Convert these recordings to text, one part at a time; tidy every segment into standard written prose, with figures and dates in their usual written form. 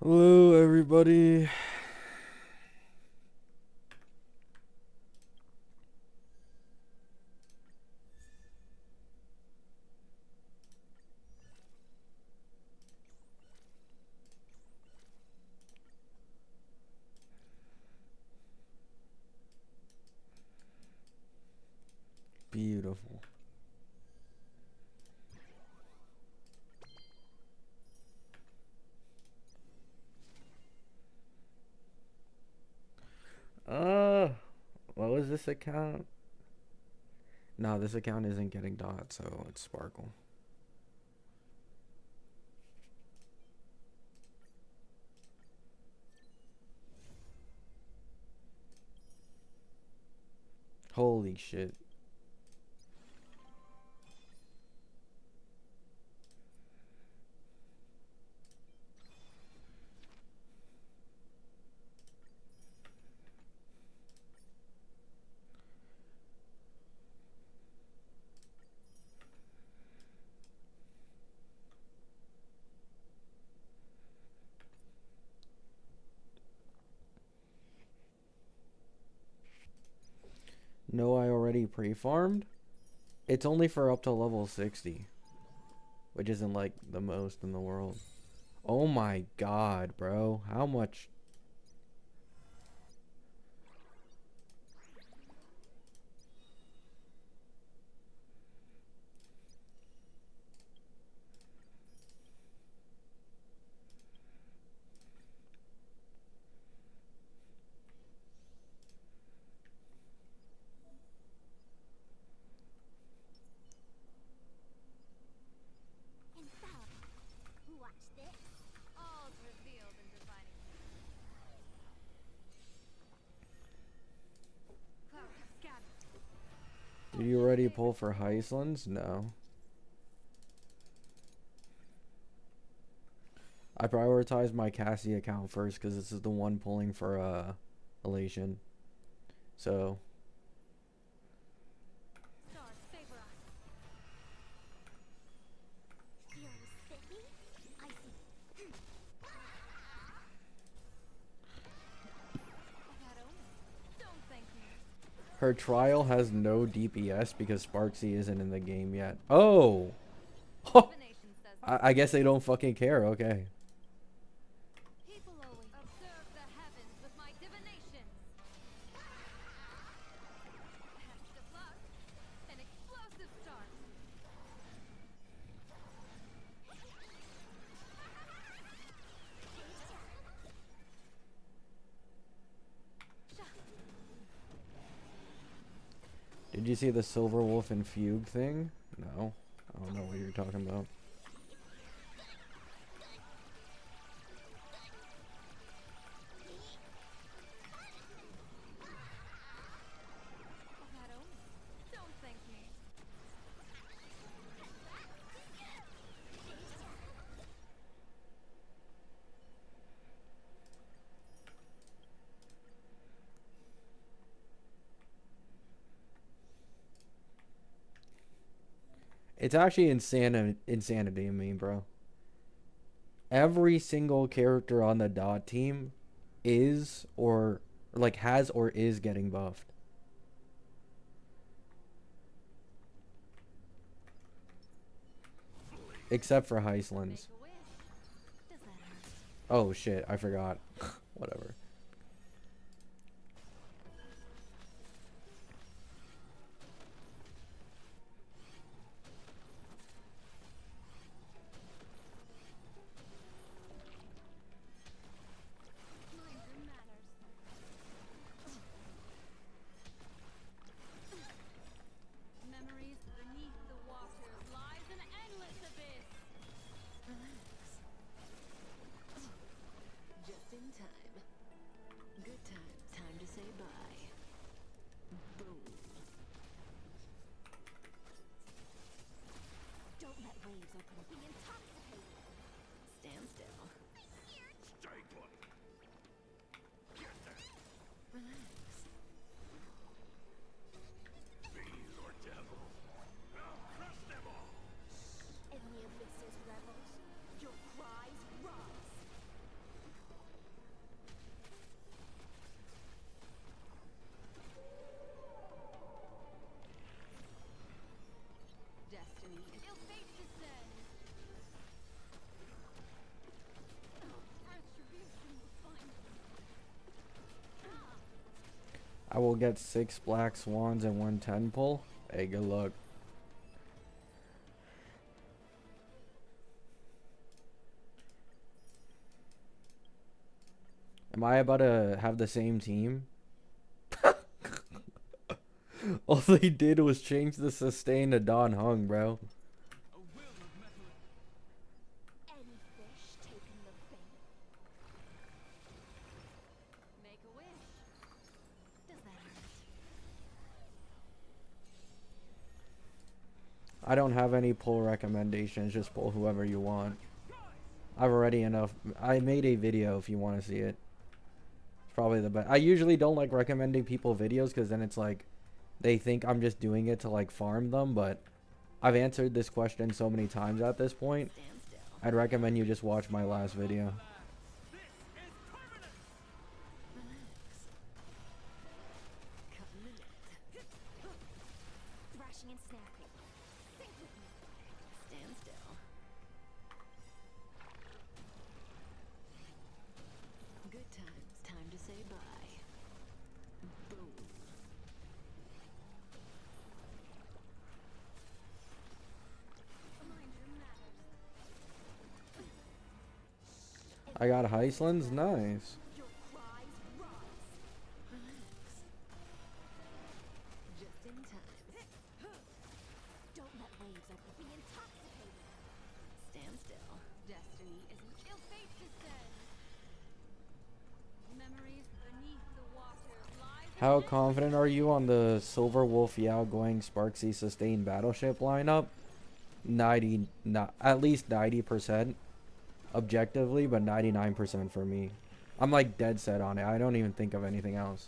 Hello, everybody. Beautiful. Uh, what was this account? No, this account isn't getting dots, so it's Sparkle. Holy shit. No, I already pre-farmed? It's only for up to level 60, which isn't like the most in the world. Oh my god, bro. How much? Did you already pull for Heislands? No. I prioritized my Cassie account first because this is the one pulling for Elation. So her trial has no DPS because Sparksy isn't in the game yet. Oh! I guess they don't fucking care, okay. Did you see the Silver Wolf and Fugue thing? No. I don't know what you're talking about. It's actually insanity in me, bro. Every single character on the dot team is or like has or is getting buffed. Except for Heislands. Oh shit, I forgot. Whatever. Just in time. will get 6 black swans and 1 10 pull. Hey, good luck. Am I about to have the same team? All they did was change the sustain to Don Hung, bro. I don't have any pull recommendations, just pull whoever you want. I've already enough. I made a video if you want to see it. It's probably the best. I usually don't like recommending people videos because then it's like they think I'm just doing it to like farm them, but I've answered this question so many times at this point. I'd recommend you just watch my last video. I got Heislands, nice. How confident are you on the Silver Wolf Yao Guang Sparksy Sustain Battleship lineup? 90, not at least 90%. Objectively, but 99% for me. I'm like dead set on it. I don't even think of anything else.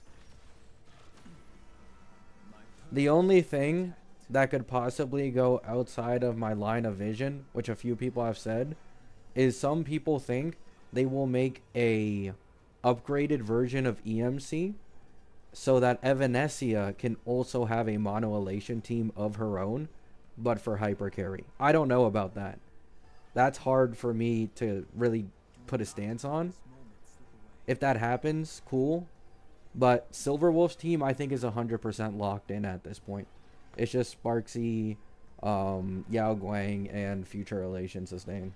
The only thing that could possibly go outside of my line of vision, which a few people have said, is some people think they will make a upgraded version of EMC so that Evanesia can also have a mono elation team of her own, but for hyper carry. I don't know about that. That's hard for me to really put a stance on. If that happens, cool. But Silver Wolf's team, I think, is 100% locked in at this point. It's just Sparksy, Yao Guang, and Future Elation Sustain.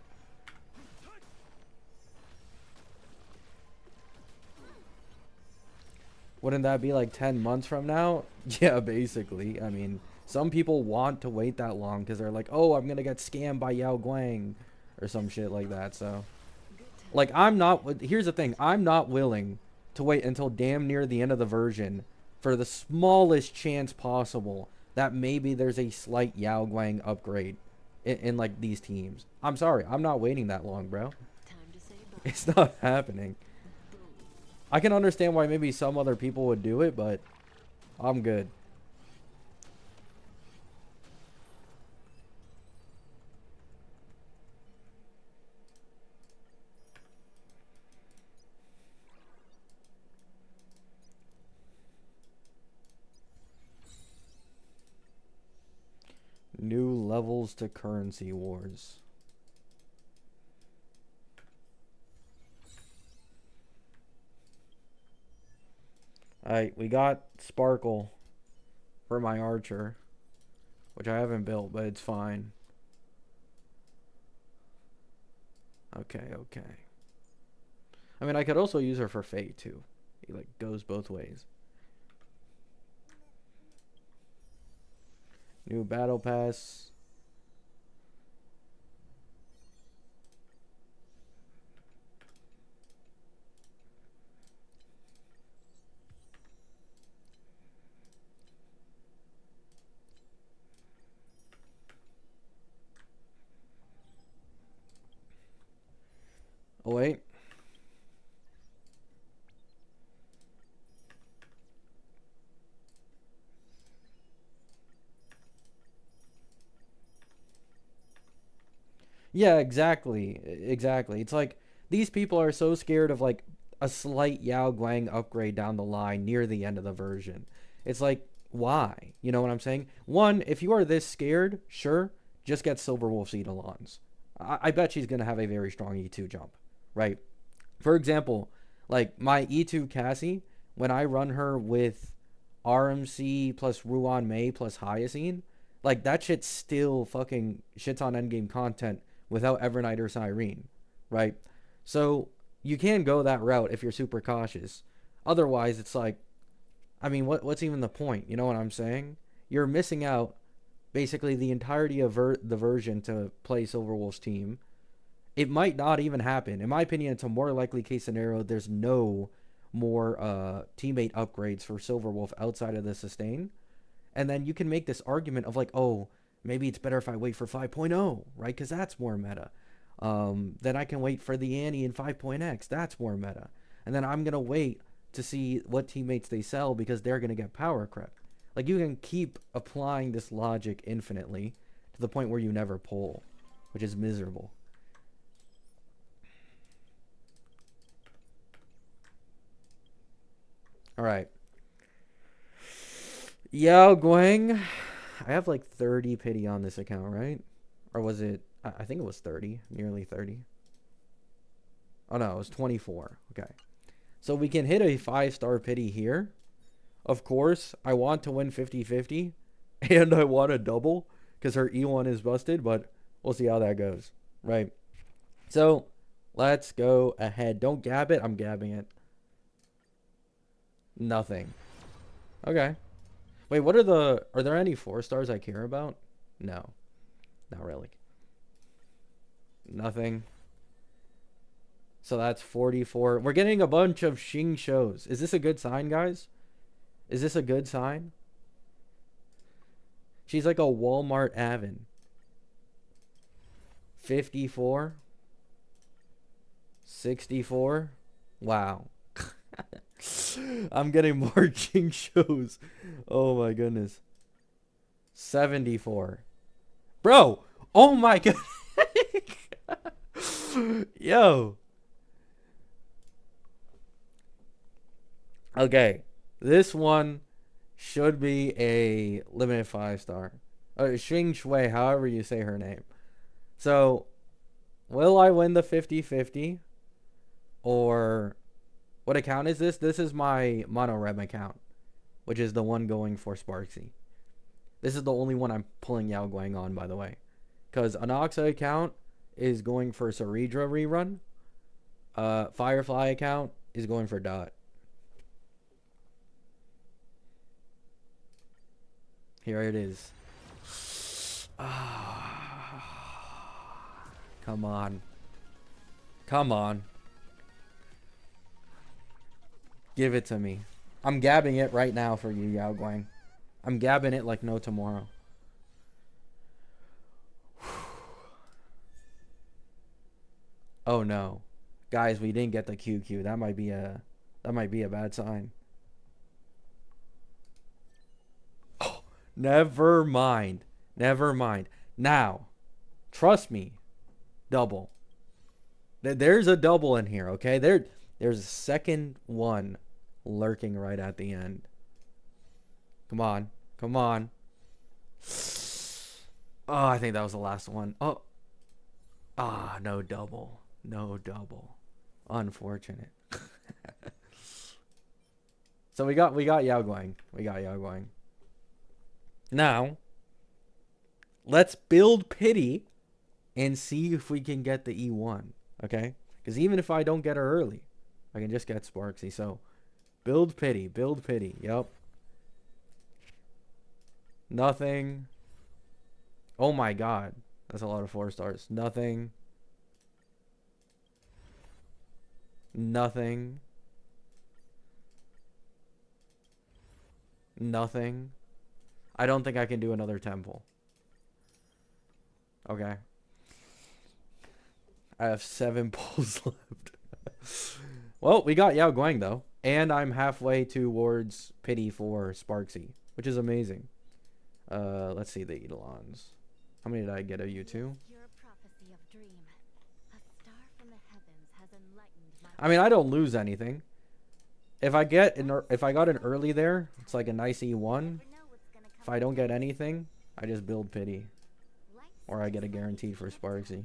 Wouldn't that be like 10 months from now? Yeah, basically. I mean, some people want to wait that long because they're like, oh, I'm going to get scammed by Yao Guang. Or some shit like that. So like, I'm not, here's the thing, I'm not willing to wait until damn near the end of the version for the smallest chance possible that maybe there's a slight Yao Guang upgrade in like these teams. I'm sorry, I'm not waiting that long, bro. It's not happening. I can understand why maybe some other people would do it, but I'm good. New levels to currency wars. Alright, we got Sparkle for my archer, which I haven't built, but it's fine. Okay, okay. I mean, I could also use her for Fate too. He like goes both ways. New battle pass. Oh wait. Yeah, exactly. Exactly. It's like these people are so scared of like a slight Yao Guang upgrade down the line near the end of the version. It's like, why? You know what I'm saying? One, if you are this scared, sure, just get Silver Wolf's Eidolons. I bet she's going to have a very strong E2 jump, right? For example, like my E2 Cassie, when I run her with RMC plus Ruan Mei plus Hyacine, like that shit still fucking shits on endgame content without Evernight or Cyrene, right? So you can go that route if you're super cautious. Otherwise, it's like, I mean, what's even the point? You know what I'm saying? You're missing out basically the entirety of the version to play Silverwolf's team. It might not even happen. In my opinion, it's a more likely case scenario. There's no more teammate upgrades for Silverwolf outside of the sustain. And then you can make this argument of like, oh, maybe it's better if I wait for 5.0, right? Because that's more meta. Then I can wait for the Annie in 5.x. That's more meta. And then I'm going to wait to see what teammates they sell because they're going to get power crept. Like, you can keep applying this logic infinitely to the point where you never pull, which is miserable. All right. Yao Guang. I have like 30 pity on this account, right? Or was it? I think it was 30. Nearly 30. Oh, no. It was 24. Okay. So we can hit a 5-star pity here. Of course, I want to win 50-50. And I want a double. Because her E1 is busted. But we'll see how that goes. Right. So, let's go ahead. Don't gab it. I'm gabbing it. Nothing. Okay. Wait, what are there any 4-stars I care about? No. Not really. Nothing. So that's 44. We're getting a bunch of Xing shows. Is this a good sign, guys? Is this a good sign? She's like a Walmart Avon. 54. 64. Wow. I'm getting more Xing shows. Oh my goodness. 74. Bro. Oh my god. Yo. Okay. This one should be a limited 5-star. Xing Shui, however you say her name. So, will I win the 50-50? Or what account is this? This is my mono-rem account, which is the one going for Sparksy. This is the only one I'm pulling Yao Guang on, by the way. Because Anoxa account is going for Saridra rerun. Firefly account is going for Dot. Here it is. Come on. Come on. Give it to me. I'm gabbing it right now for you, Yao Guang. I'm gabbing it like no tomorrow. Oh no. Guys, we didn't get the QQ. That might be a bad sign. Oh, never mind. Never mind. Now, trust me. Double. There's a double in here, okay? There's a second one lurking right at the end. Come on. Come on. Oh, I think that was the last one. Oh. Ah, no double. No double. Unfortunate. So we got Yao Guang. We got Yao Guang. Now, let's build pity and see if we can get the E1. Okay? Because even if I don't get her early, I can just get Sparksy. So, build pity. Build pity. Yep. Nothing. Oh my god. That's a lot of 4 stars. Nothing. Nothing. Nothing. I don't think I can do another temple. Okay. I have 7 pulls left. Well, we got Yao Guang though. And I'm halfway towards pity for Sparksy, which is amazing. Let's see the Eidolons. How many did I get of you two? I mean, I don't lose anything. If I got an early there, it's like a nice E1. If I don't get anything, I just build pity. Or I get a guaranteed for Sparksy.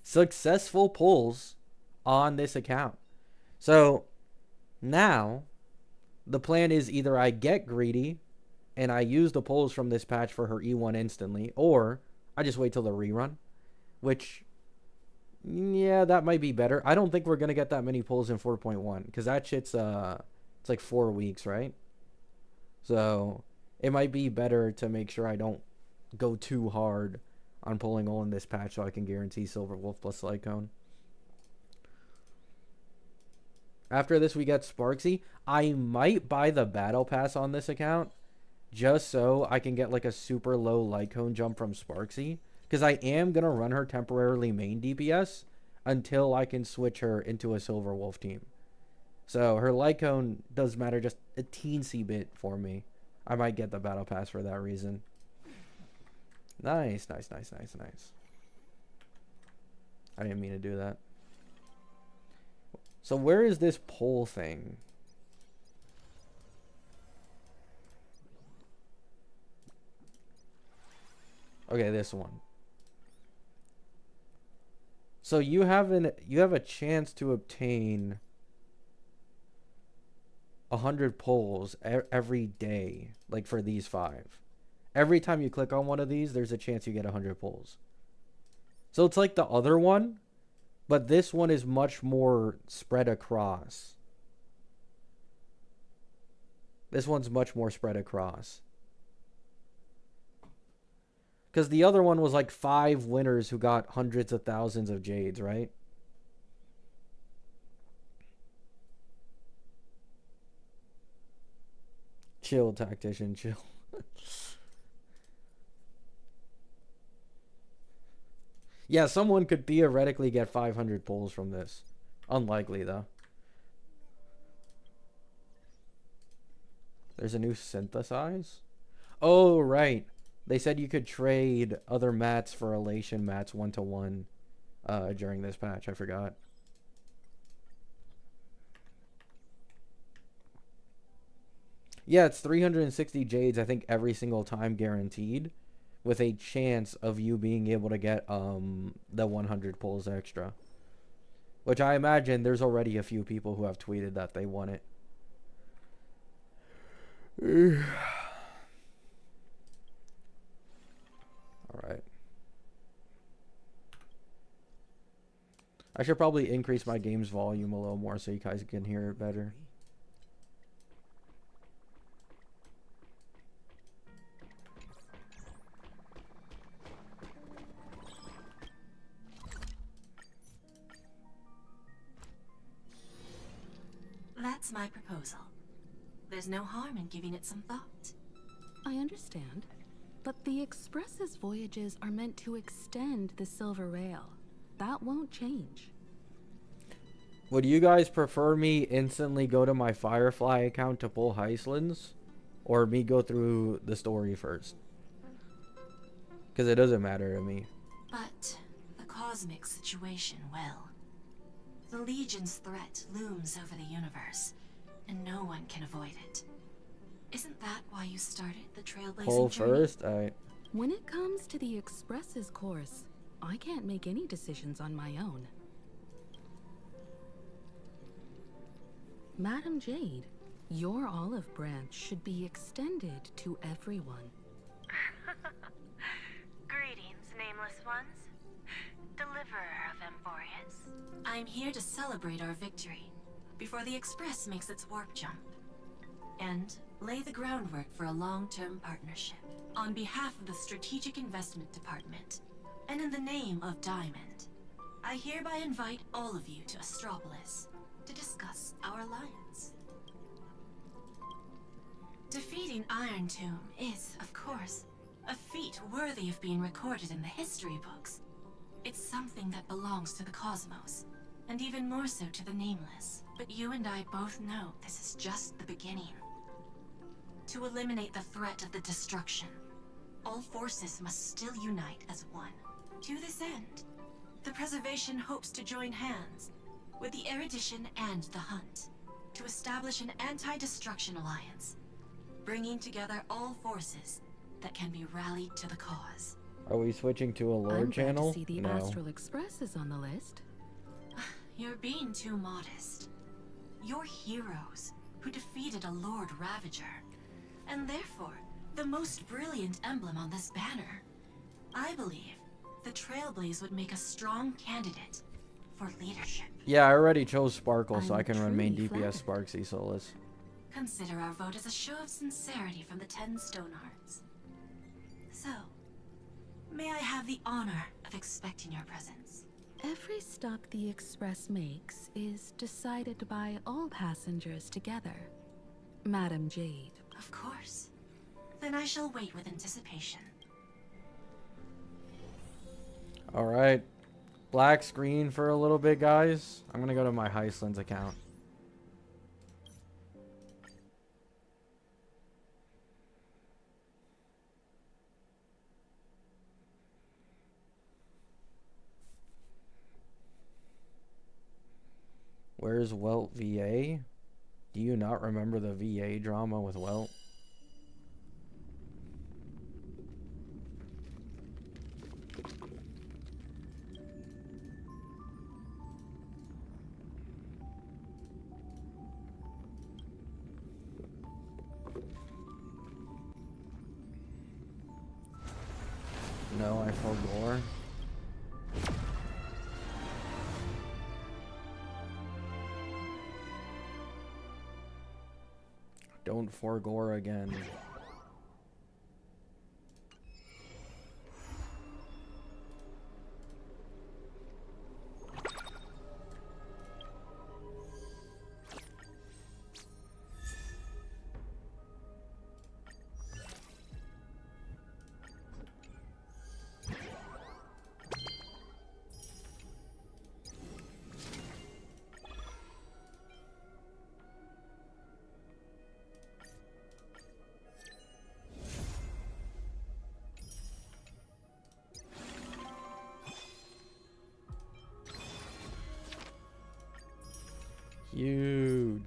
Successful pulls on this account. So, now, the plan is either I get greedy and I use the pulls from this patch for her E1 instantly, or I just wait till the rerun, which, yeah, that might be better. I don't think we're going to get that many pulls in 4.1 because that shit's, it's like 4 weeks, right? So it might be better to make sure I don't go too hard on pulling all in this patch so I can guarantee Silver Wolf plus Lycone. After this, we get Sparksy. I might buy the Battle Pass on this account just so I can get like a super low Lycone jump from Sparksy. Because I am going to run her temporarily main DPS until I can switch her into a Silver Wolf team. So her Lycone does matter just a teensy bit for me. I might get the Battle Pass for that reason. Nice, nice, nice, nice, nice. I didn't mean to do that. So where is this poll thing? Okay, this one. So you have a chance to obtain 100 polls every day, like for these 5. Every time you click on one of these, there's a chance you get 100 polls. So it's like the other one, but this one is much more spread across. This one's much more spread across. Because the other one was like 5 winners who got hundreds of thousands of jades, right? Chill, tactician, chill. Yeah, someone could theoretically get 500 pulls from this. Unlikely, though. There's a new synthesize? Oh, right. They said you could trade other mats for elation mats 1-to-1 during this patch. I forgot. Yeah, it's 360 jades, I think, every single time guaranteed, with a chance of you being able to get the 100 pulls extra. Which I imagine there's already a few people who have tweeted that they want it. Alright. I should probably increase my game's volume a little more so you guys can hear it better. That's my proposal. There's no harm in giving it some thought. I understand, but the Express's voyages are meant to extend the Silver Rail. That won't change. Would you guys prefer me instantly go to my Firefly account to pull Heislands? Or me go through the story first? Because it doesn't matter to me. But the cosmic situation, well, the Legion's threat looms over the universe, and no one can avoid it. Isn't that why you started the trailblazing Pull journey? first? Alright. When it comes to the Express's course, I can't make any decisions on my own. Madam Jade, your olive branch should be extended to everyone. Greetings, nameless ones. Deliverer of Emphorius. I'm here to celebrate our victory before the Express makes its warp jump, and lay the groundwork for a long-term partnership. On behalf of the Strategic Investment Department, and in the name of Diamond, I hereby invite all of you to Astropolis to discuss our alliance. Defeating Iron Tomb is, of course, a feat worthy of being recorded in the history books. It's something that belongs to the cosmos, and even more so to the Nameless. But you and I both know this is just the beginning. To eliminate the threat of the destruction, all forces must still unite as one. To this end, the Preservation hopes to join hands with the Erudition and the Hunt to establish an anti-destruction alliance, bringing together all forces that can be rallied to the cause. Are we switching to a lore I'm glad channel? to see the No. Astral Express is on the list. You're being too modest. You're heroes, who defeated a Lord Ravager, and therefore the most brilliant emblem on this banner. I believe the Trailblaze would make a strong candidate for leadership. Yeah, I already chose Sparkle, so I'm I can remain truly DPS flattered. Sparksy Solus. Consider our vote as a show of sincerity from the 10 Stonehearts. So, may I have the honor of expecting your presence? Every stop the Express makes is decided by all passengers together. Madam Jade. Of course. Then I shall wait with anticipation. Alright. Black screen for a little bit, guys. I'm gonna go to my Heislands account. Where's Welt VA? Do you not remember the VA drama with Welt? No, I forgot. Don't forgore again. Huge.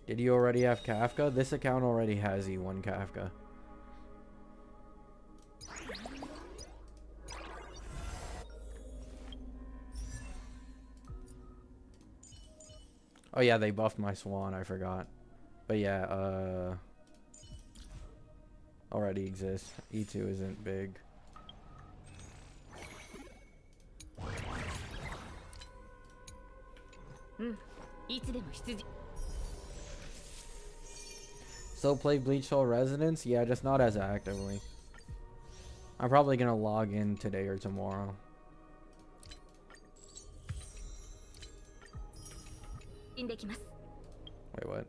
Did you already have Kafka? This account already has E1 Kafka. Oh yeah, they buffed my Swan, I forgot. But yeah, already exists. E2 isn't big. Still play Bleach Soul Resonance? Yeah, just not as actively. I'm probably gonna log in today or tomorrow. Wait, what?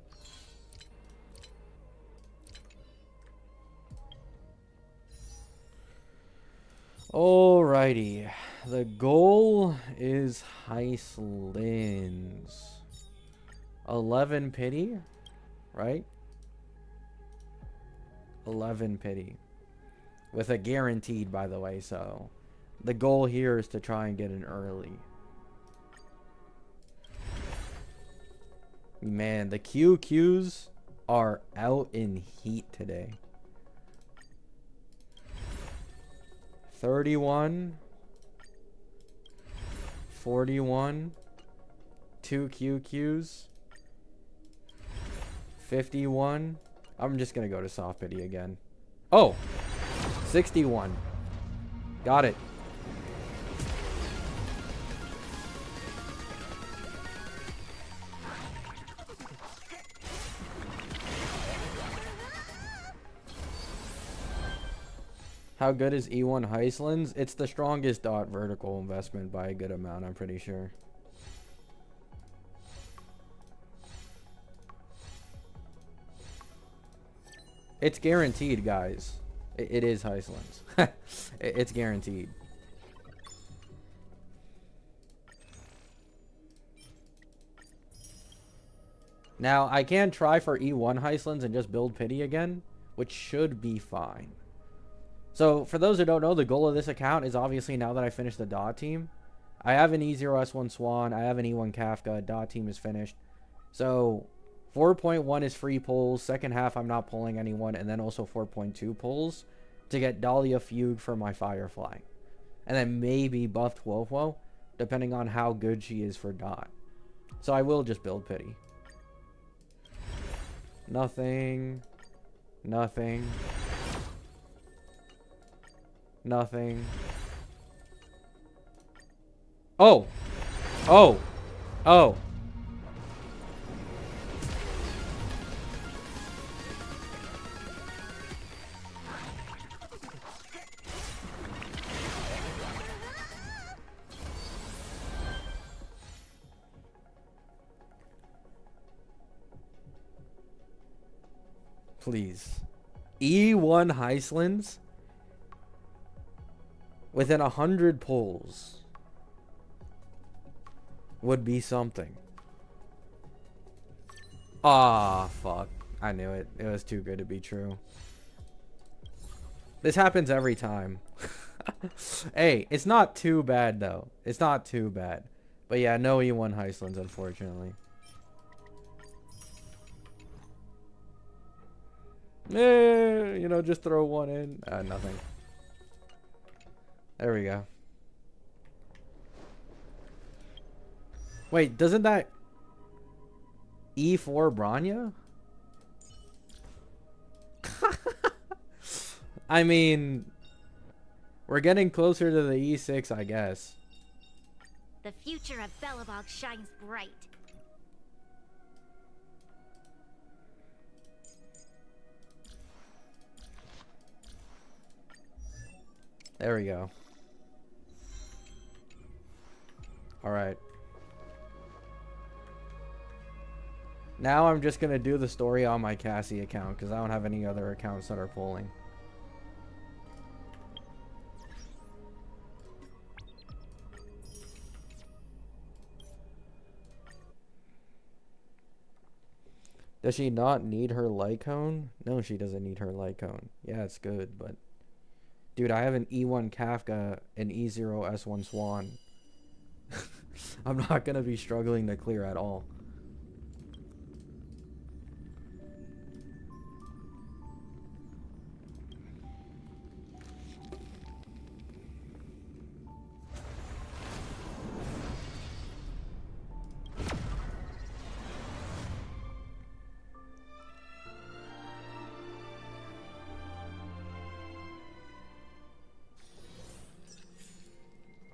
Alrighty. The goal is Heislands. 11 pity, right? 11 pity. With a guaranteed, by the way, so the goal here is to try and get an early. Man, the QQs are out in heat today. 31, 41, 2 QQs, 51. I'm just gonna go to soft pity again. Oh, 61. Got it. How good is E1 Heislands? It's the strongest dot vertical investment by a good amount, I'm pretty sure. It's guaranteed, guys. It is Heislands. It's guaranteed. Now, I can try for E1 Heislands and just build pity again, which should be fine. So for those who don't know, the goal of this account is obviously now that I finished the dot team. I have an E0S1 Swan. I have an E1 Kafka. Dot team is finished. So 4.1 is free pulls. Second half, I'm not pulling anyone. And then also 4.2 pulls to get Dahlia Fugue for my Firefly. And then maybe buff Twofo, depending on how good she is for dot. So I will just build Pity. Nothing. Nothing. Nothing. Oh! Oh! Oh! Please. E1 Heislands within 100 pulls would be something. Ah, fuck. I knew it. It was too good to be true. This happens every time. Hey, it's not too bad, though. It's not too bad. But yeah, no E1 Heislands, unfortunately. You know, just throw one in. Nothing. There we go. Wait, doesn't that E4 Branya? I mean, we're getting closer to the E6, I guess. The future of Belobog shines bright. There we go. Alright. Now I'm just going to do the story on my Cassie account because I don't have any other accounts that are pulling. Does she not need her light cone? No, she doesn't need her light cone. Yeah, it's good, but... Dude, I have an E1 Kafka and E0 S1 Swan. I'm not going to be struggling to clear at all.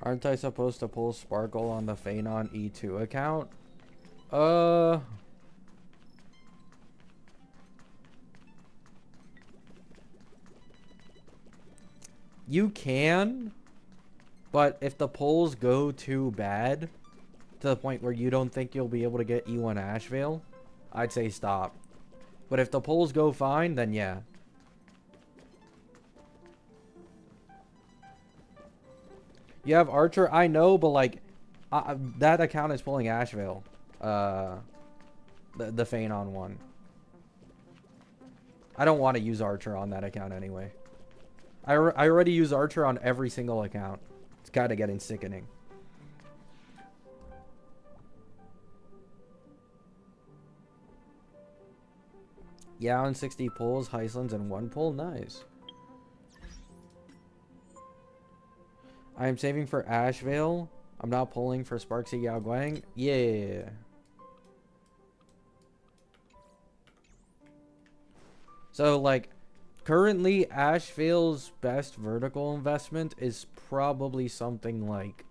Aren't I supposed to pull Sparkle on the Phanon E2 account? You can, but if the pulls go too bad, to the point where you don't think you'll be able to get E1 Ashvale, I'd say stop. But if the pulls go fine, then yeah. You have Archer? I know, but like, that account is pulling Ashvale. The Phanon one. I don't want to use Archer on that account anyway. I already use Archer on every single account. It's kind of getting sickening. Yeah, on 60 pulls, Heislands, and 1 pull. Nice. I am saving for Ashvale. I'm not pulling for Sparksy Yao Guang. Yeah. So, like, currently, Ashvale's best vertical investment is probably something like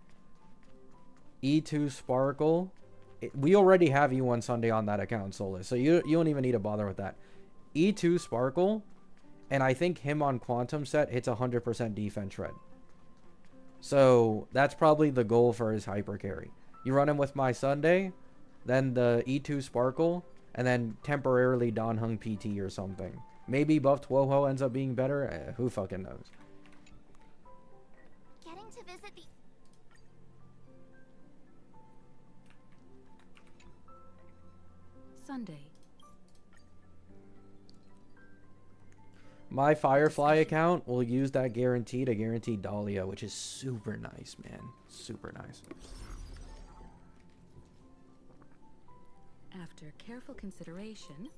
E2 Sparkle. We already have E1 Sunday on that account, Solus, so you don't even need to bother with that. E2 Sparkle, and I think him on Quantum set hits 100% defense shred. So that's probably the goal for his hyper carry. You run him with my Sunday, then the E2 Sparkle, and then temporarily Don Hung PT or something. Maybe buffed Woho ends up being better. Who fucking knows? Getting to visit the... Sunday. My Firefly account will use that guarantee to guarantee Dahlia, which is super nice, man. Super nice. After careful consideration...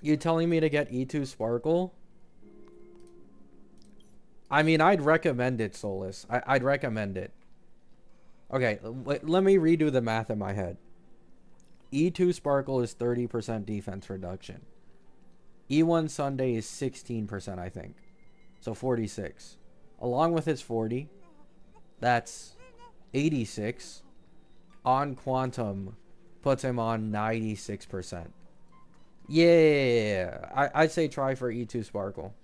You telling me to get E2 Sparkle? I mean, I'd recommend it, Solus. I'd recommend it. Okay, let me redo the math in my head. E2 Sparkle is 30% defense reduction. E1 Sunday is 16%, I think. So 46. Along with his 40, that's 86. On Quantum puts him on 96%. Yeah, I'd say try for E2 Sparkle.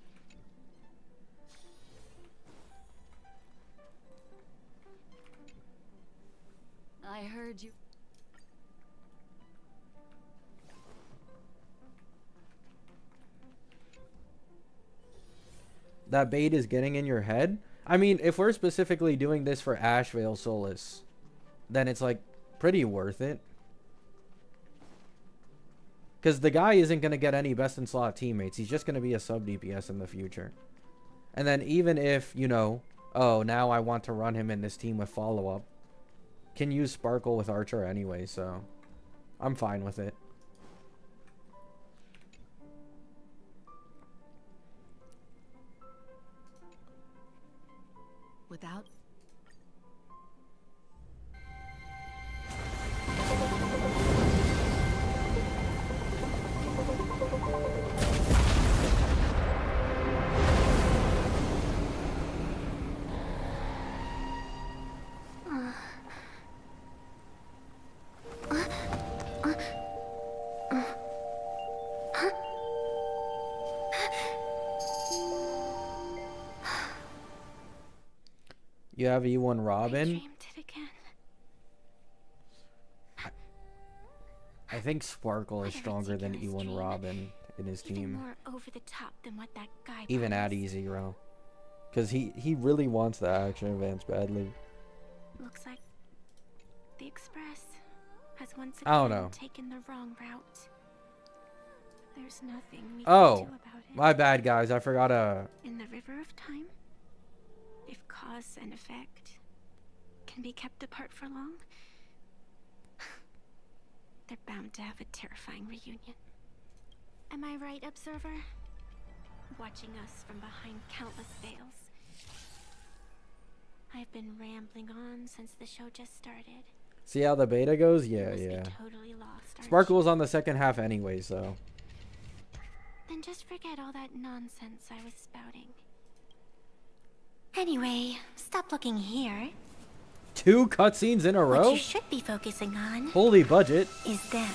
I heard you. That bait is getting in your head? I mean, if we're specifically doing this for Ashvale Solus, then it's like pretty worth it. Because the guy isn't going to get any best in slot teammates. He's just going to be a sub DPS in the future. And then even if, you know, oh, now I want to run him in this team with follow-up, can use Sparkle with Archer anyway, so I'm fine with it. Without... You have E1 Robin. I dreamed it again. I think Sparkle is Whether stronger it's than against E1 dream, Robin in his Even team. more over the top than what that guy Even at promised. E0. Because he really wants the action advance badly. Looks like the Express has once I don't again know. taken the wrong route. There's nothing we Oh, can do about it. my bad, guys. I forgot to... In the river of time, if cause and effect can be kept apart for long, they're bound to have a terrifying reunion. Am I right, Observer? Watching us from behind countless veils. I've been rambling on since the show just started. See how the beta goes? You Yeah, must be yeah. totally lost, aren't Sparkle you? was on the second half anyway, so... Then just forget all that nonsense I was spouting. Anyway, stop looking here. 2 cutscenes in a What row? you should be focusing on Holy budget. is them.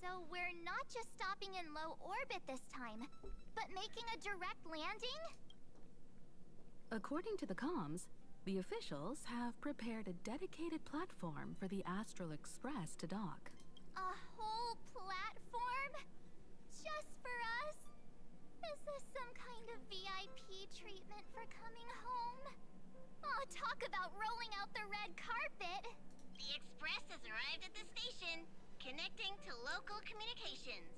So we're not just stopping in low orbit this time, but making a direct landing? According to the comms, the officials have prepared a dedicated platform for the Astral Express to dock. A whole platform? Just for us? Is this some kind of VIP treatment for coming home? Oh, talk about rolling out the red carpet! The Express has arrived at the station, connecting to local communications.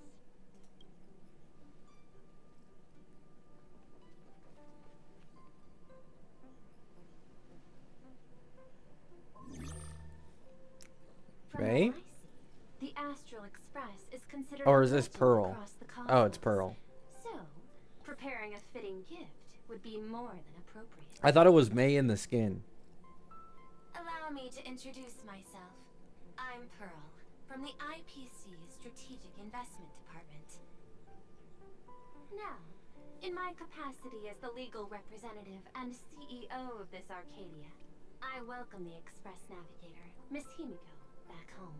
Ray? The Astral Express is considered Or is this vital Pearl? across the Oh, it's cosmos. Pearl. So, preparing a fitting gift would be more than appropriate. I thought it was May in the skin. Allow me to introduce myself. I'm Pearl, from the IPC Strategic Investment Department. Now, in my capacity as the legal representative and CEO of this Arcadia, I welcome the Express Navigator, Miss Himiko, back home.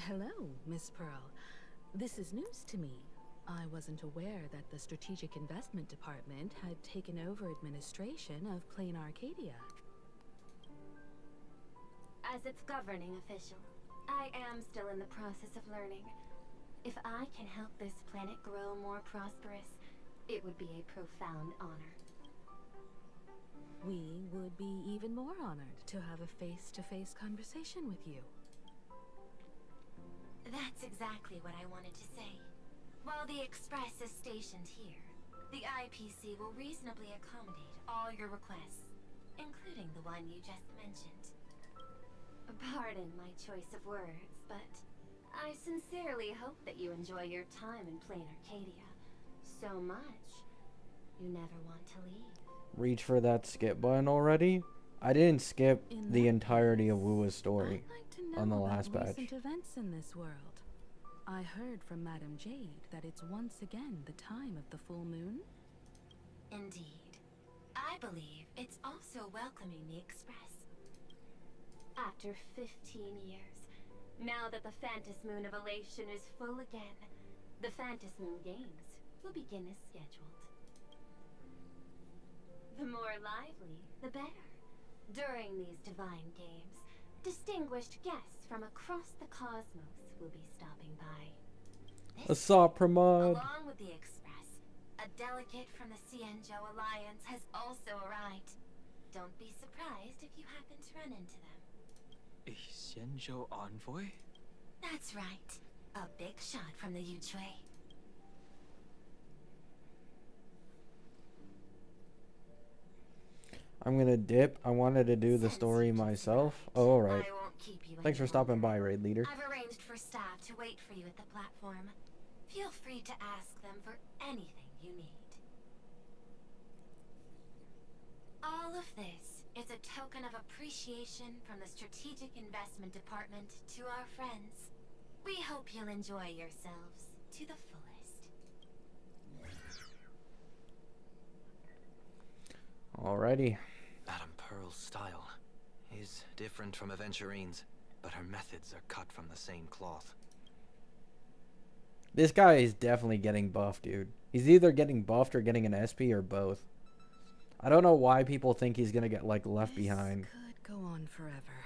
Hello, Miss Pearl. This is news to me. I wasn't aware that the Strategic Investment Department had taken over administration of Plain Arcadia. As its governing official, I am still in the process of learning. If I can help this planet grow more prosperous, it would be a profound honor. We would be even more honored to have a face-to-face conversation with you. That's exactly what I wanted to say. While the Express is stationed here, the IPC will reasonably accommodate all your requests, including the one you just mentioned. Pardon my choice of words, but I sincerely hope that you enjoy your time in Plain Arcadia so much you never want to leave. Reach for that skip button already? I didn't skip the entirety of Wua's story I'd like to know on the about last batch. recent events in this world. I heard from Madame Jade that it's once again the time of the full moon. Indeed. I believe it's also welcoming the Express. After 15 years, now that the Phantas Moon of Elation is full again, the Phantas Moon Games will begin as scheduled. The more lively, the better. During these divine games, distinguished guests from across the cosmos will be stopping by. Assault Pramod. Along with the Express, a delegate from the Xianzhou Alliance has also arrived. Don't be surprised if you happen to run into them. A Xianzhou envoy? That's right. A big shot from the Yuchui. I'm gonna dip. I wanted to do the story myself. Oh, alright. I won't keep you Thanks for any stopping longer. by, Raid Leader. I've arranged for staff to wait for you at the platform. Feel free to ask them for anything you need. All of this is a token of appreciation from the Strategic Investment Department to our friends. We hope you'll enjoy yourselves to the fullest. Alrighty. Madame Pearl's style is different from Aventurine's, but her methods are cut from the same cloth. This guy is definitely getting buffed, dude. He's either getting buffed or getting an SP or both. I don't know why people think he's gonna get, like, left behind. Could go on forever.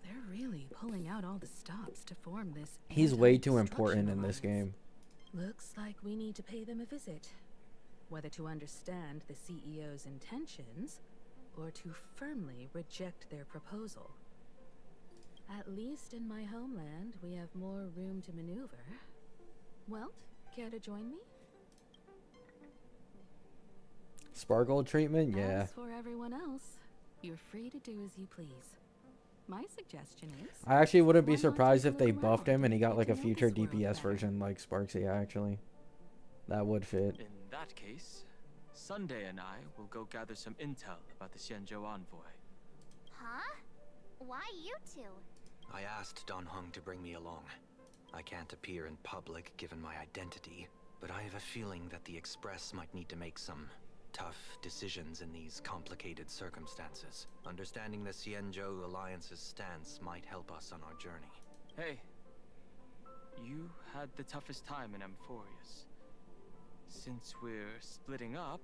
They're really pulling out all the stops to form this. He's way too anti-destruction important in this alliance. game. Looks like we need to pay them a visit. Whether to understand the CEO's intentions, or to firmly reject their proposal. At least in my homeland, we have more room to maneuver. Welt, care to join me? Sparkle treatment? Yeah. As for everyone else, you're free to do as you please. My suggestion is... I actually wouldn't be why not surprised take if a they look buffed around him and he got, get like, to a know future this world DPS better? version like Sparksy, actually. That would fit. In that case, Sunday and I will go gather some intel about the Xianzhou envoy. Huh? Why you two? I asked Don Hung to bring me along. I can't appear in public given my identity, but I have a feeling that the Express might need to make some tough decisions in these complicated circumstances. Understanding the Xianzhou Alliance's stance might help us on our journey. Hey, you had the toughest time in Amphorius. Since we're splitting up,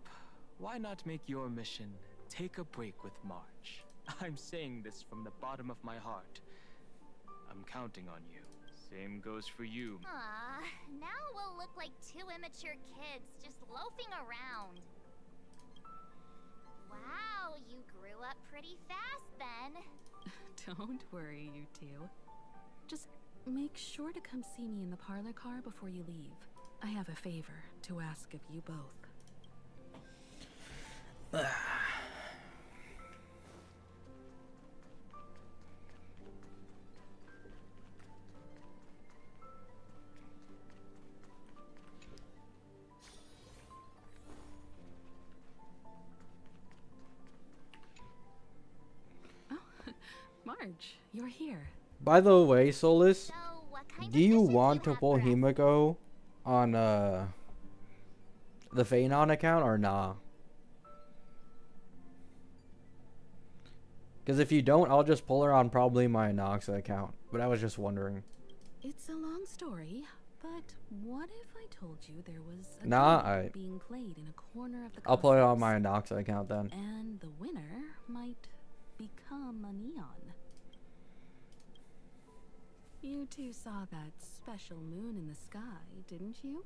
why not make your mission take a break with March? I'm saying this from the bottom of my heart. I'm counting on you. Same goes for you. Aw, now we'll look like two immature kids just loafing around. Wow, you grew up pretty fast then. Don't worry, you two. Just make sure to come see me in the parlor car before you leave. I have a favor to ask of you both. Oh, Marge, you're here. By the way, Solus, So, what kind do of you mission want to have pull for us? Himiko on the Phanon account or nah? Because if you don't, I'll just pull her on probably my Noxa account. But I was just wondering. It's a long story, But what if I told you there was a Nah, game being played in a corner of the I'll play it on cosmos, my Noxa account then. and the winner might become a neon? You two saw that special moon in the sky, didn't you?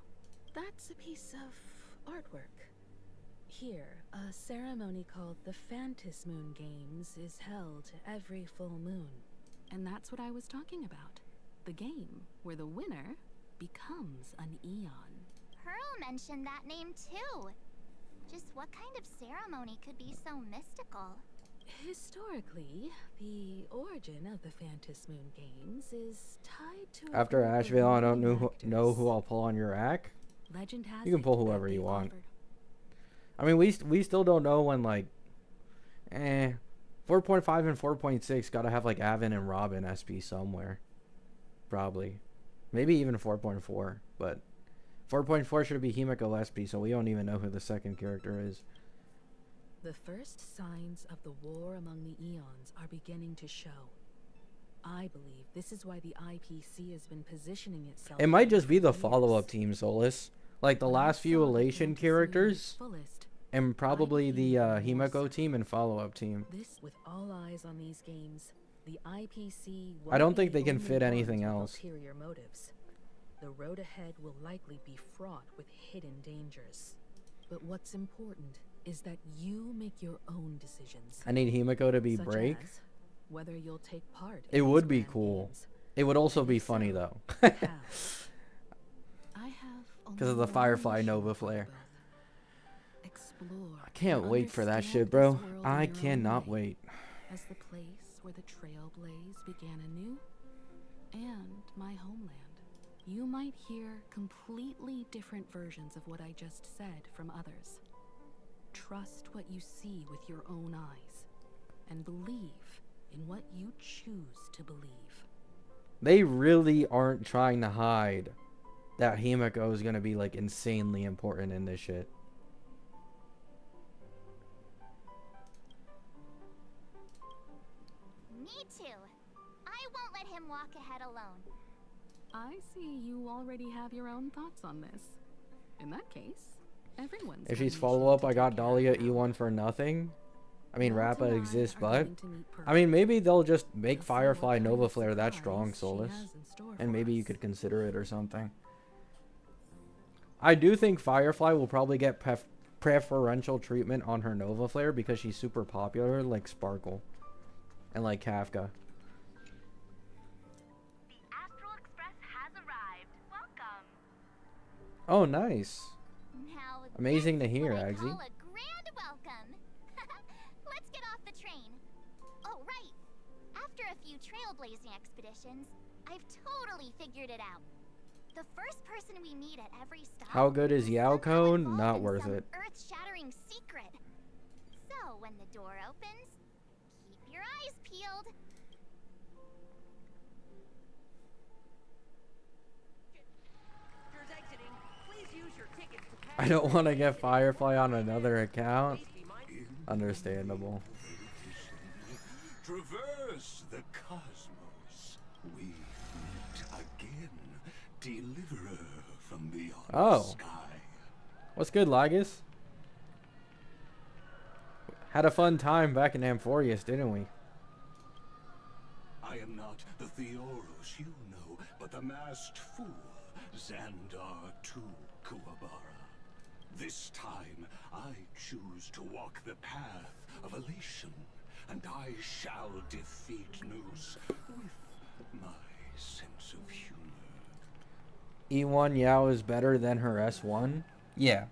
That's a piece of artwork. Here, a ceremony called the Phantis Moon Games is held every full moon. And that's what I was talking about. The game where the winner becomes an eon. Pearl mentioned that name too. Just what kind of ceremony could be so mystical? Historically, the origin of the Phantis Moon Games is tied to... After a group of Asheville, I don't moon know who actors. I'll pull on your rack. Legend has You can it pull that whoever you they want. offered- I mean, we still don't know when, like, 4.5 and 4.6 gotta have, like, Avon and Robin SP somewhere. Probably. Maybe even 4.4, but 4.4 should be Himiko SP, so we don't even know who the second character is. The first signs of the war among the eons are beginning to show. I believe this is why the IPC has been positioning itself... It might here just be for the years. follow-up team, Solus. Like, the When I last few saw the Elation Phantasy characters, fullest, and probably the I became more Himiko certain. team and follow-up team. This, with all eyes on these games, the IPC I don't won't be think they the can only fit ones anything with else. ulterior motives. The road ahead will likely be fraught with hidden dangers. But what's important is that you make your own decisions. I need Himiko to be such Break. as whether you'll take part It in these would be grand cool. games. It would also And be if funny, so, though. how? I have 'Cause of the only one Firefly mission Nova for flare. both. Explore I can't and wait for that understand shit, bro. this world in I your own cannot way. wait. As the place where the Trailblaze began anew, and my homeland. You might hear completely different versions of what I just said from others. Trust what you see with your own eyes, and believe in what you choose to believe. They really aren't trying to hide that Himiko is gonna be, like, insanely important in this shit. Me too. I won't let him walk ahead alone. I see you already have your own thoughts on this. In that case, everyone's If got a she's mission follow-up, to I take got care of Dahlia now. E1 for nothing. I mean, Walt Rappa and I exists, are but... going to meet I mean, Pearl. maybe they'll just make We'll see Firefly what kind Nova of Flare that surprise strong, she Solus. has in store And for maybe you us. could consider it or something. I do think Firefly will probably get preferential treatment on her Nova Flare because she's super popular, like Sparkle. And like Kafka. The Astral Express has arrived. Welcome. Oh, nice. Now, Amazing to that's hear, what I Agsy. call a grand welcome. Let's get off the train. Oh, right. After a few trailblazing expeditions, I've totally figured it out. The first person we meet at every stop. How good is Yao somehow Guang? involved Not in worth some it. Earth-shattering secret. So when the door opens, keep your eyes peeled. I don't want to get Firefly on another account. Understandable. Traverse the cosmos. We meet again, deliverer from beyond Oh. the sky. What's good, Lagus? Had a fun time back in Amphorius, didn't we? I am not the Theoros you know, but the masked fool, Xandar II Kuwabara. This time, I choose to walk the path of elation, and I shall defeat Noose with my sense of humor. E1 Yao is better than her S1? Yeah.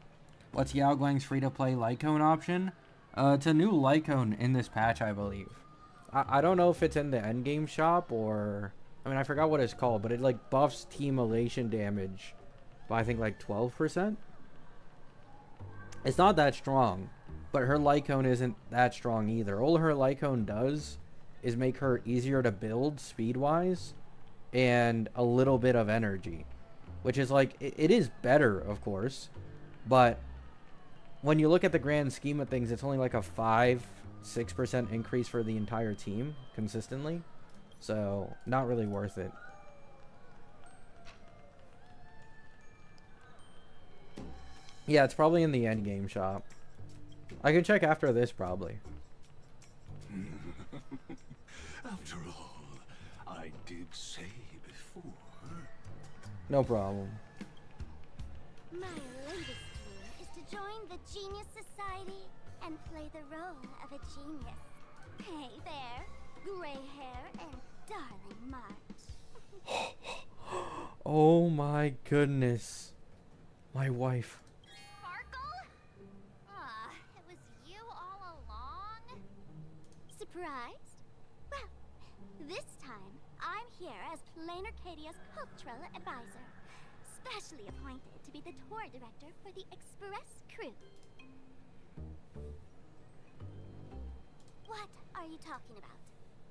What's Yao Guang's free-to-play Lycone option? It's a new Lycone in this patch, I believe. I don't know if it's in the endgame shop or... I mean, I forgot what it's called, but it, like, buffs team elation damage by, I think, like, 12%? It's not that strong, but her Lycone isn't that strong either. All her Lycone does is make her easier to build speed-wise and a little bit of energy. Which is like, it is better, of course, but when you look at the grand scheme of things, it's only like a 5-6% increase for the entire team consistently. So, not really worth it. Yeah, it's probably in the end game shop. I can check after this probably. After all, I did say before. No problem. My latest dream is to join the Genius Society and play the role of a genius. Hey there, gray hair and darling March. Oh my goodness. My wife. Sparkle? Ah, it was you all along? Surprised? Well, this time I'm here as Plain Arcadia's cultural advisor, specially appointed to be the tour director for the Express crew. What are you talking about?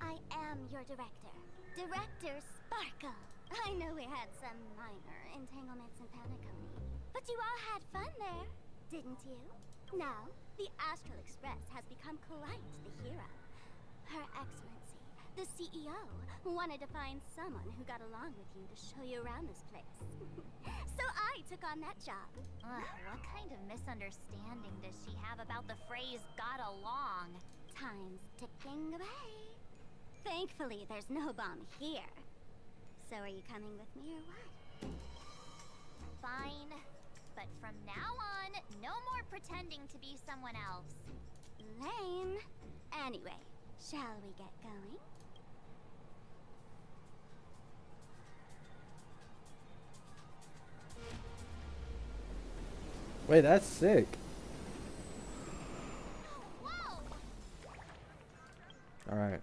I am your director, Director Sparkle. I know we had some minor entanglements in Paniconi, but you all had fun there, didn't you? Now, the Astral Express has become quite the hero. Her Excellency, the CEO, wanted to find someone who got along with you to show you around this place. So I took on that job. What kind of misunderstanding does she have about the phrase got along? Time's ticking away. Thankfully, there's no bomb here. So are you coming with me or what? Fine. But from now on, no more pretending to be someone else. Lame. Anyway, shall we get going? Wait, that's sick. Whoa! Alright.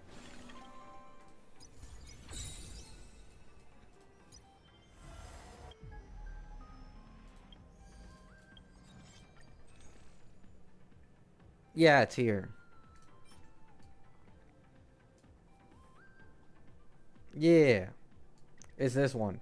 Yeah, it's here. Yeah. It's this one.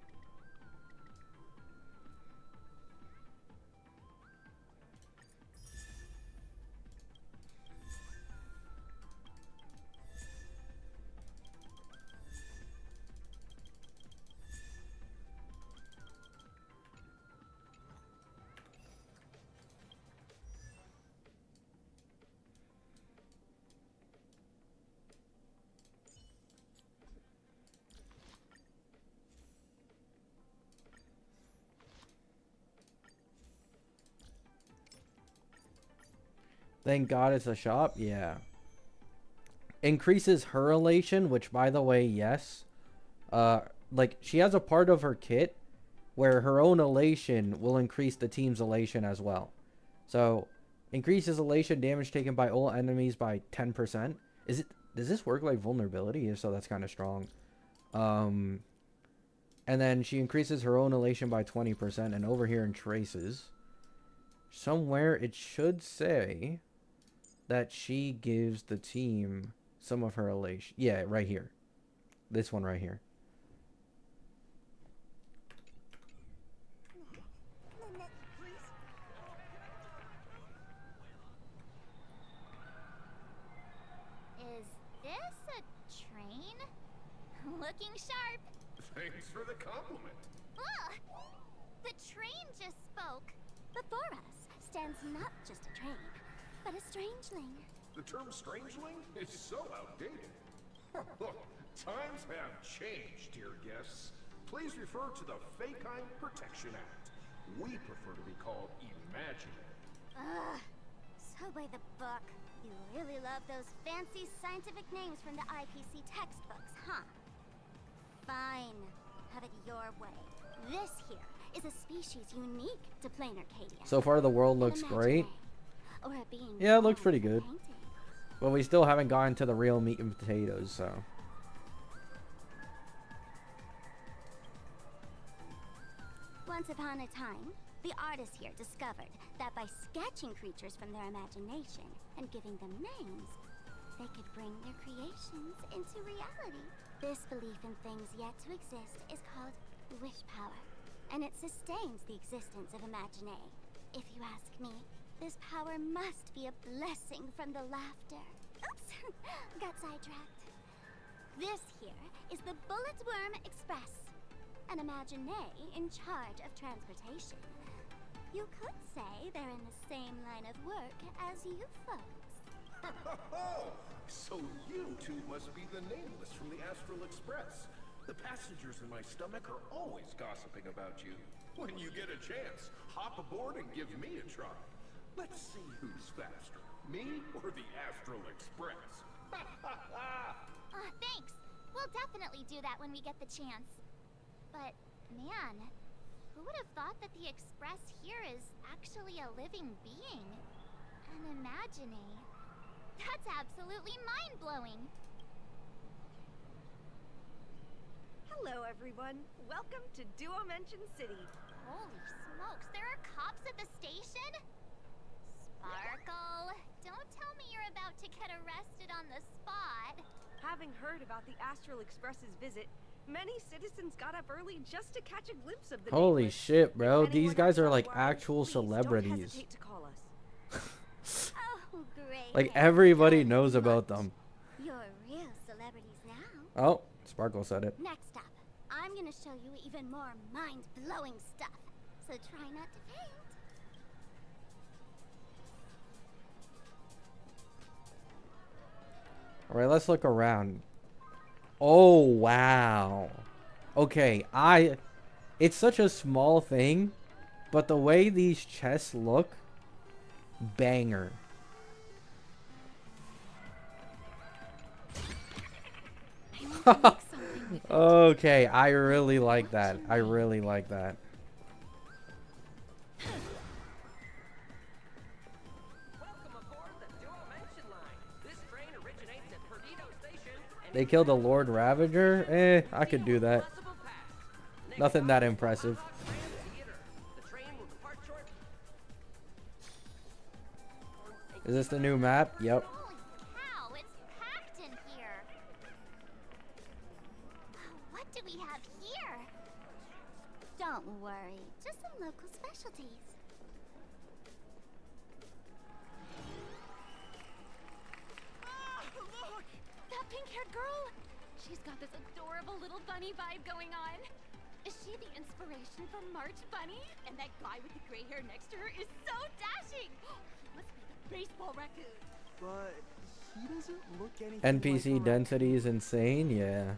Thank God it's a shop. Yeah. Increases her elation, which by the way, yes. Like she has a part of her kit where her own elation will increase the team's elation as well. So increases elation damage taken by all enemies by 10%. Does this work like vulnerability? If so, that's kind of strong. And then she increases her own elation by 20%. And over here in traces, somewhere it should say that she gives the team some of her elation. Yeah, right here. This one right here. Is this a train? Looking sharp. Thanks for the compliment. Ah! The train just spoke. Before us stands not just a train, but a strangeling. The term strangeling is so outdated. Look, times have changed, dear guests. Please refer to the Fekine Protection Act. We prefer to be called imaginary. Ugh. So by the book. You really love those fancy scientific names from the IPC textbooks, huh? Fine. Have it your way. This here is a species unique to Plain Arcadia. So far the world looks great. Or a being Yeah, it looks pretty born good. from painting. But we still haven't gotten to the real meat and potatoes, so. Once upon a time, the artists here discovered that by sketching creatures from their imagination and giving them names, they could bring their creations into reality. This belief in things yet to exist is called wish power, and it sustains the existence of Imagine. If you ask me, this power must be a blessing from the laughter. Oops, got sidetracked. This here is the Bullet Worm Express, an Imagine in charge of transportation. You could say they're in the same line of work as you folks. So you two must be the nameless from the Astral Express. The passengers in my stomach are always gossiping about you. When you get a chance, hop aboard and give me a try. Let's see who's faster, me or the Astral Express. Thanks. We'll definitely do that when we get the chance. But, man, who would have thought that the Express here is actually a living being? An imaginary. That's absolutely mind-blowing. Hello, everyone. Welcome to Duomension City. Holy smokes, there are cops at the station? Sparkle, don't tell me you're about to get arrested on the spot. Having heard about the Astral Express's visit, many citizens got up early just to catch a glimpse of the Holy nameless. shit, bro. If These anyone guys has are like some worries, actual please don't celebrities. hesitate to call us. Oh, great. Like everybody knows about them. You're real celebrities now. Oh, Sparkle said it. Next up, I'm gonna show you even more mind-blowing stuff. So try not to faint. All right, let's look around. Oh, wow. Okay, it's such a small thing, but the way these chests look, banger. Okay, I really like that. I really like that. They killed the Lord Ravager? Eh, I could do that. Nothing that impressive. Is this the new map? Yep. Holy cow, it's packed in here. What do we have here? Don't worry, just some local specialties. Look! That pink-haired girl! She's got this adorable little bunny vibe going on. Is she the inspiration for March Bunny? And that guy with the gray hair next to her is so dashing! He must be the baseball raccoon. But he doesn't look anything NPC like density is insane, yeah.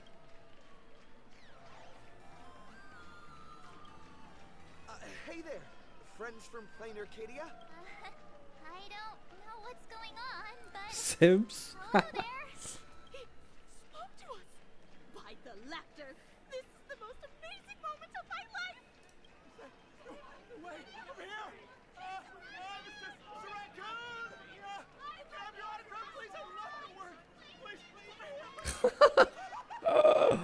Hey there, friends from Plain Arcadia? I don't know what's going on, but... Simps? Hello there. He spoke to us! By the laughter! This is the most amazing moment of my life! Wait, over here! Mr. Raccoon! Can I have your autograph, please? I love the work! Please, over here!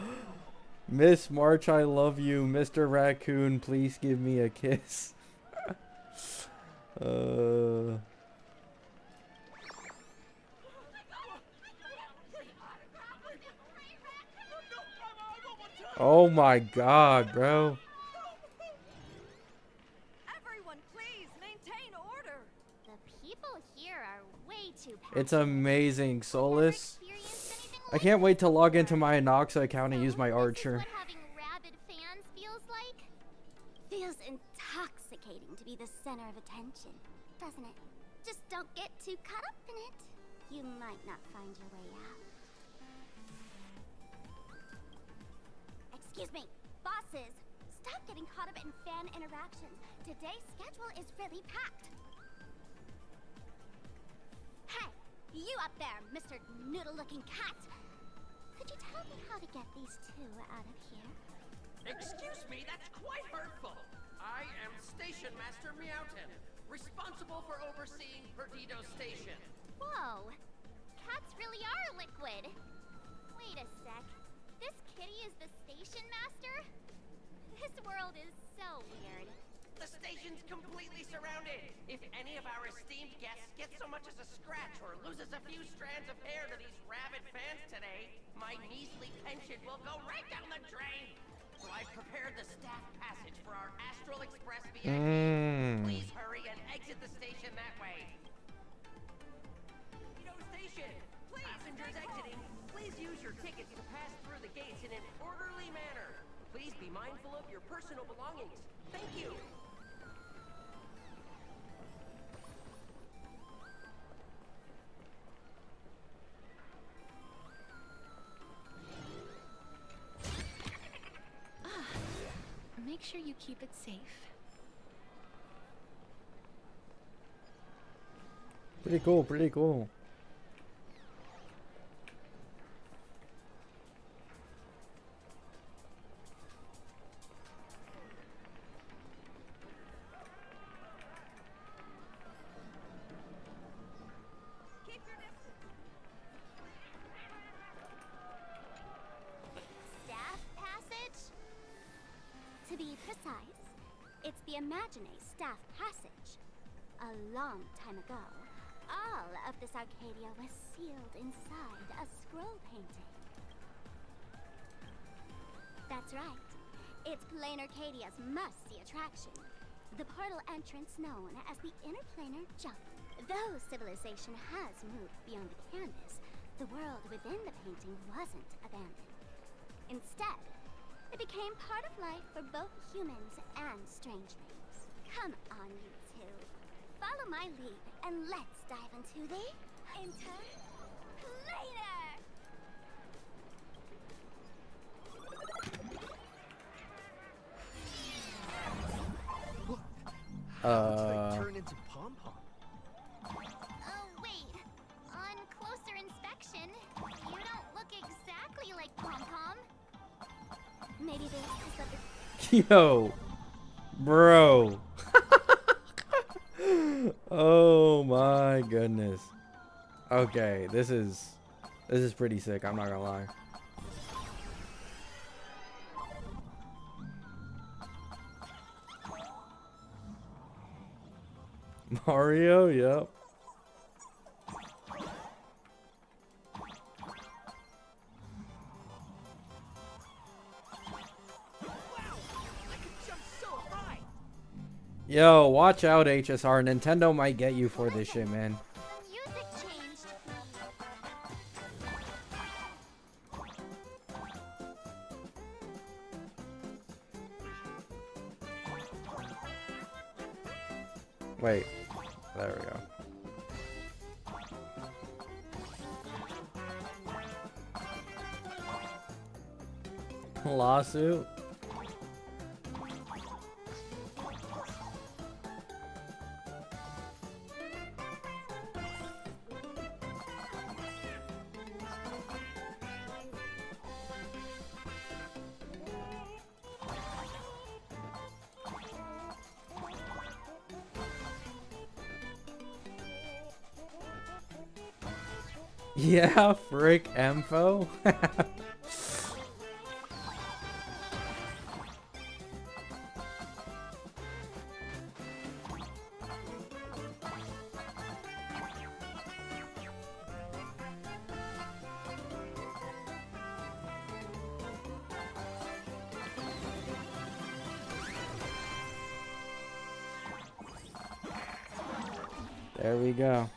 Miss March, I love you. Mr. Raccoon, please give me a kiss. Oh my god, bro. Everyone, please maintain order. The people here are way too It's amazing, Solus. I can't wait to log into my Anoxa account and use my archer. What having rabid fans feels like? Feels intoxicating to be the center of attention, doesn't it? Just don't get too caught up in it. You might not find your way out. Excuse me, bosses. Stop getting caught up in fan interactions. Today's schedule is really packed. Hey, you up there, Mr. Noodle-looking cat. Could you tell me how to get these two out of here? Excuse me, that's quite hurtful. I am Station Master Meowton, responsible for overseeing Perdido Station. Whoa, cats really are liquid. Wait a sec. This kitty is the station master? This world is so weird. The station's completely surrounded. If any of our esteemed guests gets so much as a scratch or loses a few strands of hair to these rabid fans today, my measly pension will go right down the drain. So I've prepared the staff passage for our Astral Express VIP. Please hurry and exit the station that way. Station, please. Passengers exiting, please use your tickets to pass through the gates in an orderly manner. Please be mindful of your personal belongings. Thank you. sure you keep it safe. Pretty cool, pretty cool. Staff passage? To be precise, it's the Imagine Staff Passage. A long time ago, all of this Arcadia was sealed inside a scroll painting. That's right. It's Plain Arcadia's must-see attraction. The portal entrance known as the Interplanar Jump. Though civilization has moved beyond the canvas, the world within the painting wasn't abandoned. Instead, it became part of life for both humans and strangelings. Come on, you two. Follow my lead, and let's dive into the Interplanar! Turn into pom-pom. Oh, wait. On closer inspection, you don't look exactly like Pom-Pom. Maybe this is what the... Yo, bro. Oh my goodness. Okay, this is pretty sick, I'm not gonna lie. Mario, yep. Yo, watch out, HSR. Nintendo might get you for this shit, man. The music changed. Wait, there we go. Lawsuit? Yeah, frick info. There we go.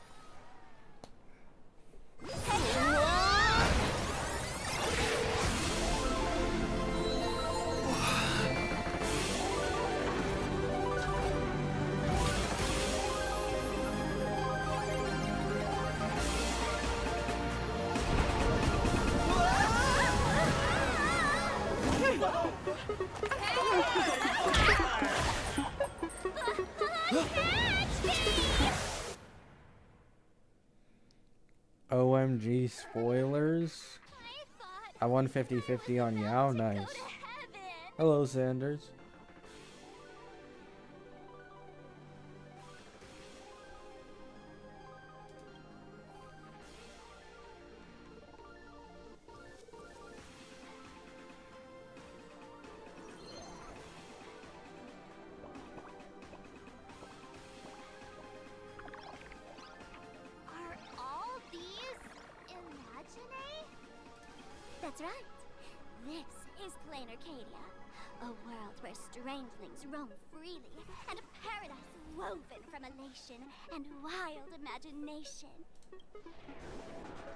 OMG spoilers. I won 50-50 on Yao. Nice. Hello, Sanders. That's right. This is Plain Arcadia, a world where strangelings roam freely, and a paradise woven from elation and wild imagination.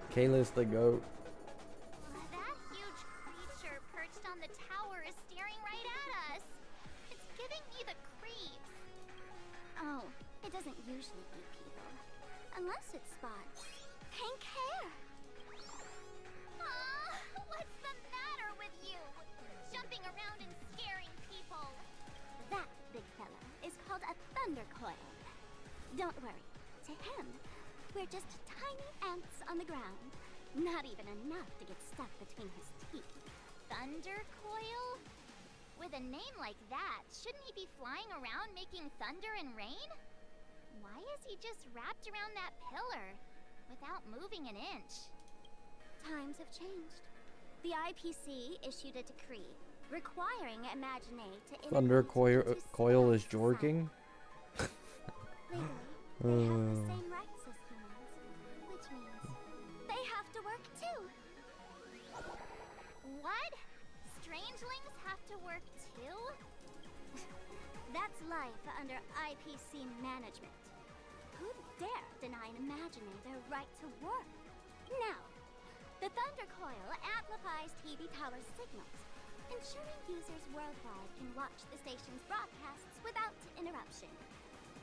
Kayla's the goat. That huge creature perched on the tower is staring right at us. It's giving me the creeps. Oh, it doesn't usually eat people, unless it spots pink hair. What's the matter with you? Jumping around and scaring people. Not even enough to get stuck between his teeth. Thunder Coil? With a name like that, shouldn't he be flying around making thunder and rain? Why is he just wrapped around that pillar without moving an inch? Times have changed. The IPC issued a decree requiring Imaginé to Thunder Coil is jorking. Legally, they have the same rights as humans, which means they have to work too. What? Strangelings have to work too? That's life under IPC management. Who'd dare deny an Imaginé their right to work? Now, the Thunder Coil amplifies TV tower signals, ensuring users worldwide can watch the station's broadcasts without interruption.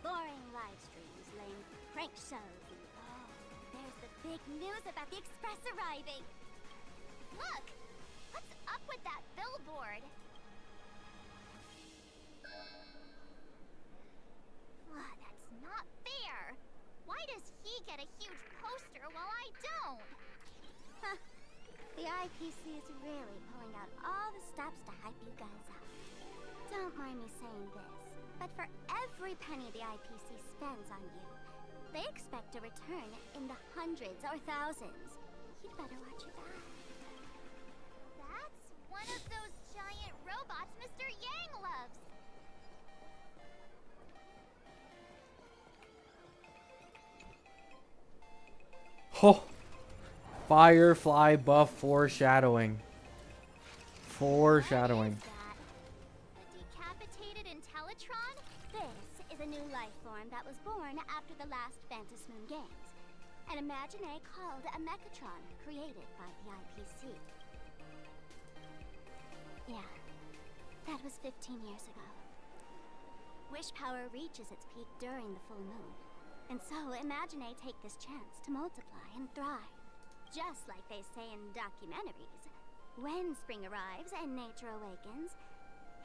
Boring live streams, lame prank shows, and oh, there's the big news about the Express arriving. Look! What's up with that billboard? That's not fair. Why does he get a huge poster while I don't? Huh. The IPC is really pulling out all the stops to hype you guys up. Don't mind me saying this, but for every penny the IPC spends on you, they expect a return in the hundreds or thousands. You'd better watch your back. That's one of those giant robots Mr. Yang loves. Oh, Firefly buff foreshadowing. Foreshadowing. A decapitated Intellitron? This is a new life form that was born after the last Phantom Moon Games. An Imaginé called a Mechatron, created by the IPC. Yeah, that was 15 years ago. Wish power reaches its peak during the full moon. And so, Imaginé take this chance to multiply and thrive. Just like they say in documentaries, when spring arrives and nature awakens,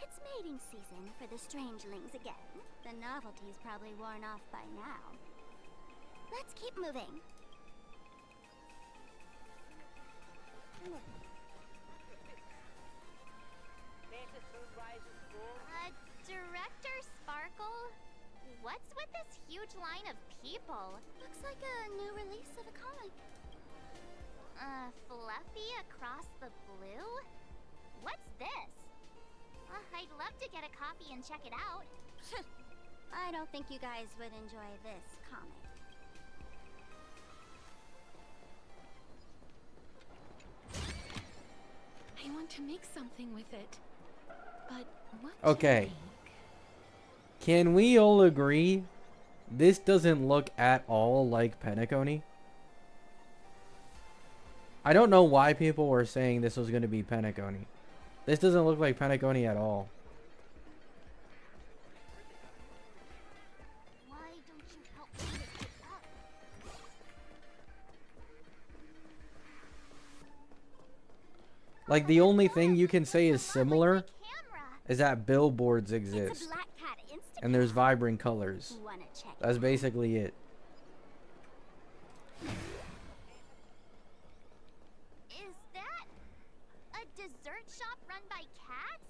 it's mating season for the strangelings again. The novelty's probably worn off by now. Let's keep moving. Director Sparkle? What's with this huge line of people? Looks like a new release of a comic. Fluffy across the blue? What's this? I'd love to get a copy and check it out. I don't think you guys would enjoy this comic. I want to make something with it. But what? Okay. Can we all agree this doesn't look at all like Penacony? I don't know why people were saying this was going to be Penacony. This doesn't look like Penacony at all. Why don't you help me lift it up? Like, the only thing you can say is similar is that billboards exist. And there's vibrant colors. That's basically it. Is that a dessert shop run by cats?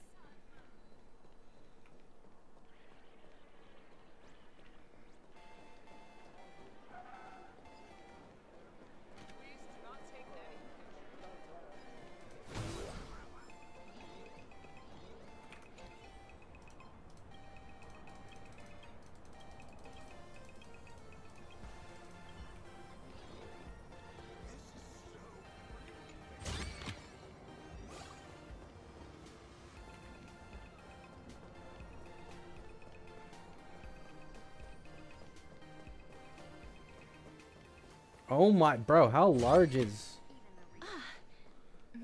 Oh my, bro, how large is...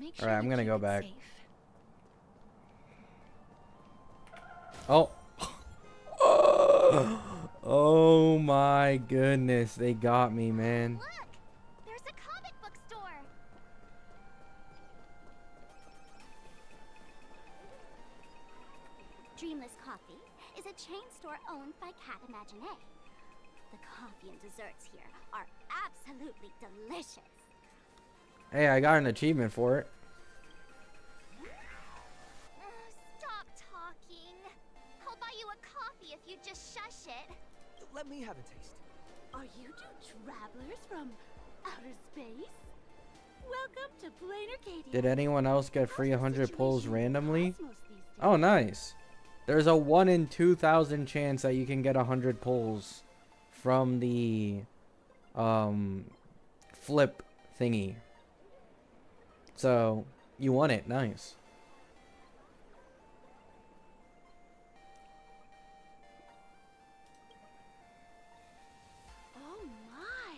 Make Alright, I'm gonna keep go it back. safe. Oh. Oh my goodness, they got me, man. Look! There's a comic book store! Dreamless Coffee is a chain store owned by Cat Imaginé. The coffee and desserts here are absolutely delicious. Hey, I got an achievement for it. Stop talking. I'll buy you a coffee if you just shush it. Let me have a taste. Are you two travelers from outer space? Welcome to Plain Arcadia. Did anyone else get free 100 pulls randomly? Oh, nice. There's a 1 in 2,000 chance that you can get 100 pulls from the flip thingy. So, you won it. Nice. Oh my!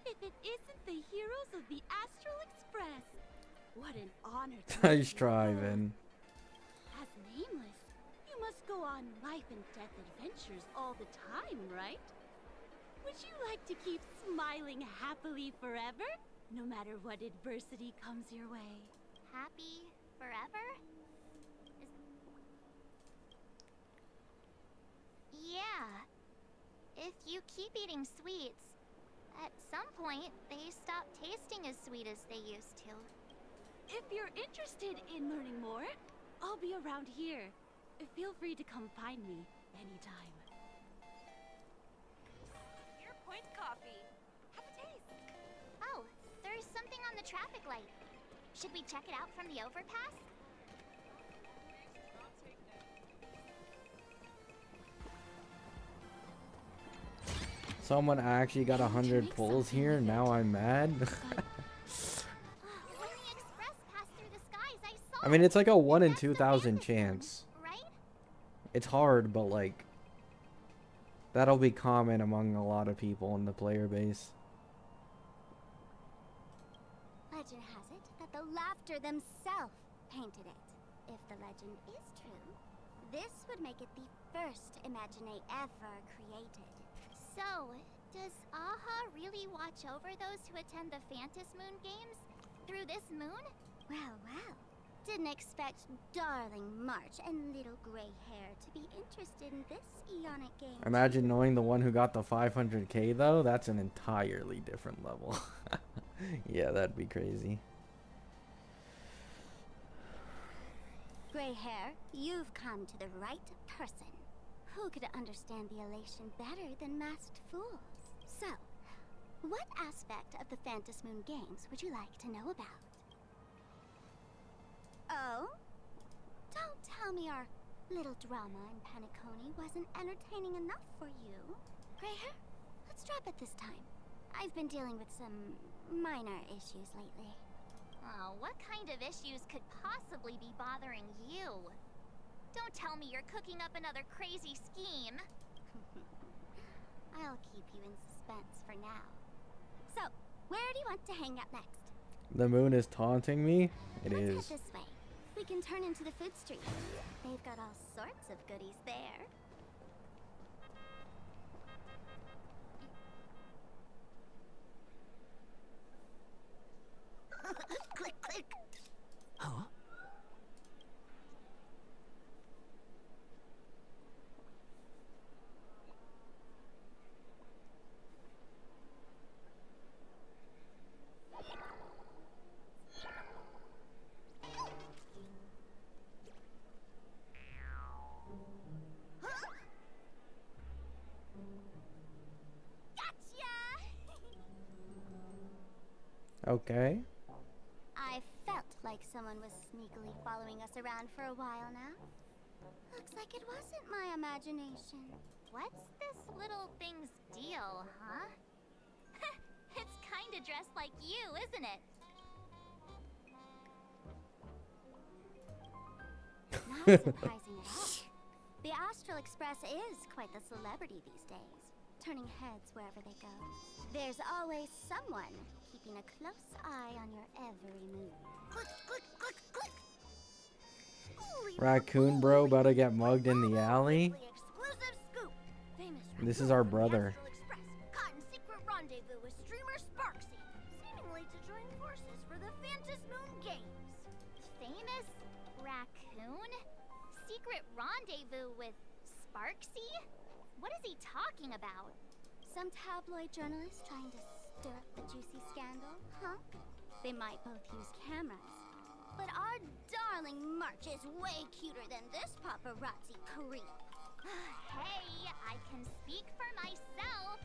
If it isn't the heroes of the Astral Express! What an honor to Nice try, Vin. As nameless, you must go on life and death adventures all the time, right? Would you like to keep smiling happily forever? No matter what adversity comes your way. Happy forever? Yeah. If you keep eating sweets, at some point they stop tasting as sweet as they used to. If you're interested in learning more, I'll be around here. Feel free to come find me anytime. Your point coffee. Have a taste. Oh, there's something on the traffic light. Should we check it out from the overpass? Someone actually got 100 pulls here. Now I'm mad. I mean, it's like a 1 in 2,000 chance. It's hard, but like, that'll be common among a lot of people in the player base. Legend has it that the Laughter themselves painted it. If the legend is true, this would make it the first Imaginé ever created. So, does Aha really watch over those who attend the Phantas Moon Games through this moon? Well, well. Didn't expect darling March and little gray hair to be interested in this Eonic game. Imagine knowing the one who got the 500k though. That's an entirely different level. Yeah, that'd be crazy. Gray hair, you've come to the right person. Who could understand the elation better than masked fools? So, what aspect of the Phantas Moon Games would you like to know about? Oh? Don't tell me our little drama in Penacony wasn't entertaining enough for you. Gray hair, let's drop it this time. I've been dealing with some minor issues lately. Oh, what kind of issues could possibly be bothering you? Don't tell me you're cooking up another crazy scheme. I'll keep you in suspense for now. So, where do you want to hang out next? The moon is taunting me? It Let's is. head this way. We can turn into the food street. They've got all sorts of goodies there. Click, click. Huh? Okay. I felt like someone was sneakily following us around for a while now. Looks like it wasn't my imagination. What's this little thing's deal, huh? It's kinda dressed like you, isn't it? Not surprising at all. The Astral Express is quite the celebrity these days, turning heads wherever they go. There's always someone keeping a close eye on your every move. Click, click, click, click. Raccoon bro about to get mugged in the alley. Exclusive scoop. Famous This is our brother. Astral Express caught in secret rendezvous with streamer Sparksy, seemingly to join forces for the Phantas Moon Games. Famous raccoon? Secret rendezvous with Sparksy? What is he talking about? Some tabloid journalist trying to stir up the juicy scandal, huh? They might both use cameras. But our darling March is way cuter than this paparazzi creep. Hey, I can speak for myself.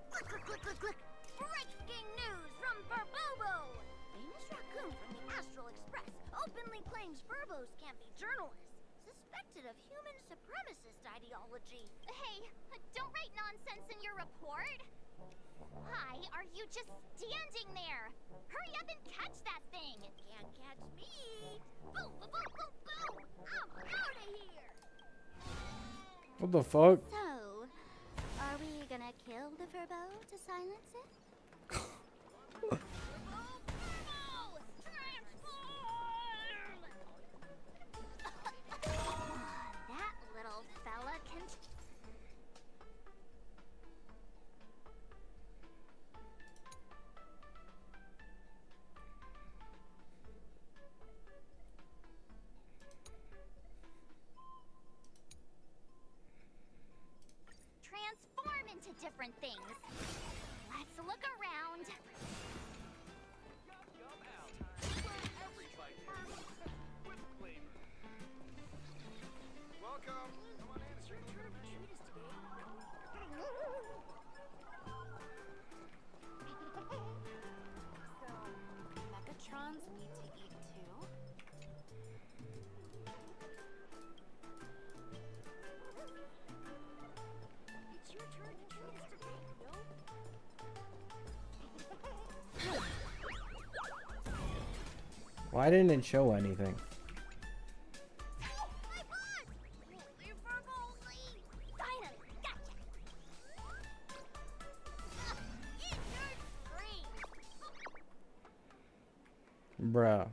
Click, click, click, click, click. Breaking news from Furbobo! Famous raccoon from the Astral Express openly claims Furbos can't be journalists. Suspected of human supremacist ideology. Hey, don't write nonsense in your report. Why are you just standing there? Hurry up and catch that thing! Can't catch me! Boom, boom, boom, boom, boom! I'm out of here! What the fuck? So, are we gonna kill the Furbo to silence it? That little fella can... transform into different things. Let's look around. Welcome. Come on in. Sure you have to treat us today. So, Mechatrons need to eat too? It's your turn to treat us today, Why didn't it show anything? Bruh.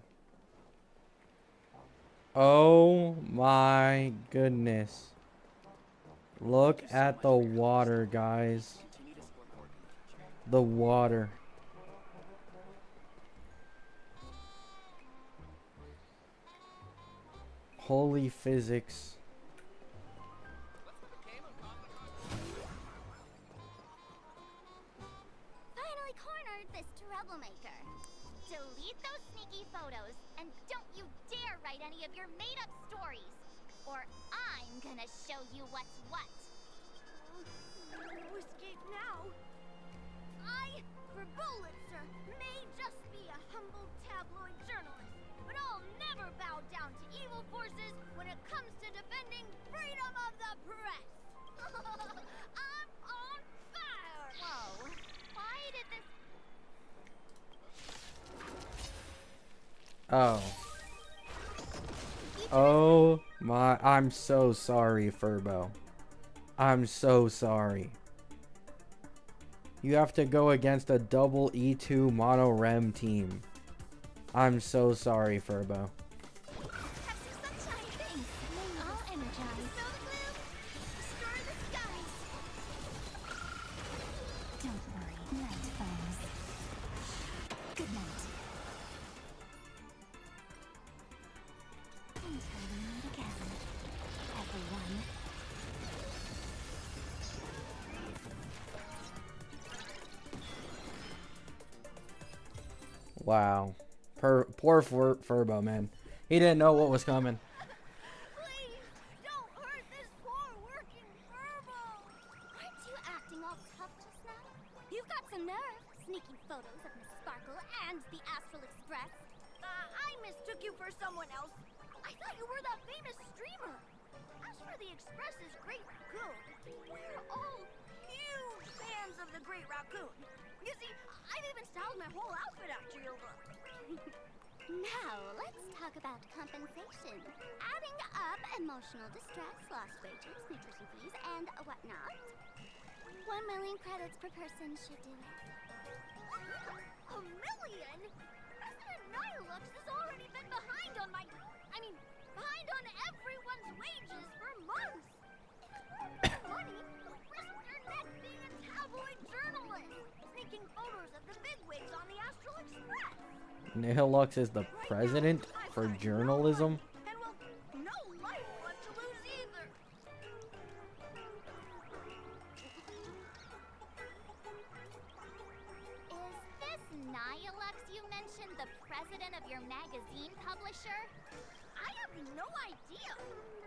Oh my goodness. Look at the water, guys. The water. Holy physics. finally cornered this troublemaker. Delete those sneaky photos, and don't you dare write any of your made-up stories, or I'm gonna show you what's what. No escape now. I, for Bullitzer, may just be a humble tabloid journalist, but I'll never bow down to evil forces when it comes to defending freedom of the press. I'm on fire! Whoa. Why did this... Oh. Oh my, I'm so sorry, Furbo. I'm so sorry. You have to go against a double E2 mono rem team. I'm so sorry, Furbo. I'll energize. Stir the skies. Don't worry, night foes. Good night. Until we meet again, everyone. Wow. Poor Furbo, man. He didn't know what was coming. Please, don't hurt this poor working Furbo! Aren't you acting all tough just now? You've got some nerve, sneaking photos of Miss Sparkle and the Astral Express. I mistook you for someone else. I thought you were that famous streamer. As for the Express's Great Raccoon, we're all huge fans of the Great Raccoon. You see, I've even styled my whole outfit after your look. Now, let's talk about compensation. Adding up emotional distress, lost wages, nutrition fees, and whatnot. 1 million credits per person should do it. $1 million? President Nihilux has already been behind on behind on everyone's wages for months. If it's more money, risk your neck being a tabloid journalist, sneaking photos of the bigwigs on the Astral Express. Nihilux is the president for journalism? And well, no life left to lose either. Nihilux you mentioned the president of your magazine publisher? I have no idea.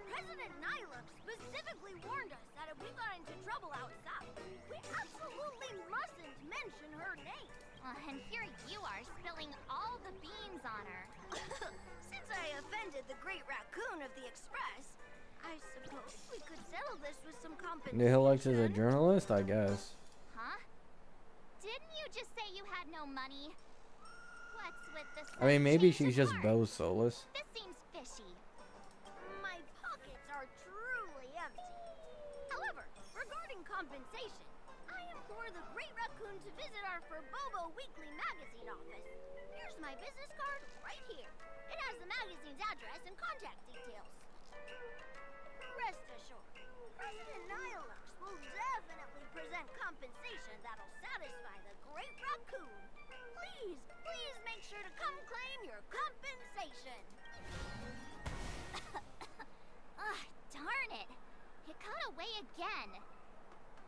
President Nihilux specifically warned us that if we got into trouble outside, we absolutely mustn't mention her name. And here you are spilling all the beans on her. Since I offended the great raccoon of the Express, I suppose we could settle this with some compensation. Nihilux is a journalist, I guess. Huh? Didn't you just say you had no money? What's with the I mean, maybe change she's of just heart? Bo's soulless. This seems fishy. My pockets are truly empty. However, regarding compensation, I implore the Great Raccoon to visit our Furbobo Weekly magazine office. Here's my business card right here. It has the magazine's address and contact details. Rest assured, President Nihilux will definitely present compensation that'll satisfy the Great Raccoon. Please make sure to come claim your compensation. Ugh, darn it. It got away again.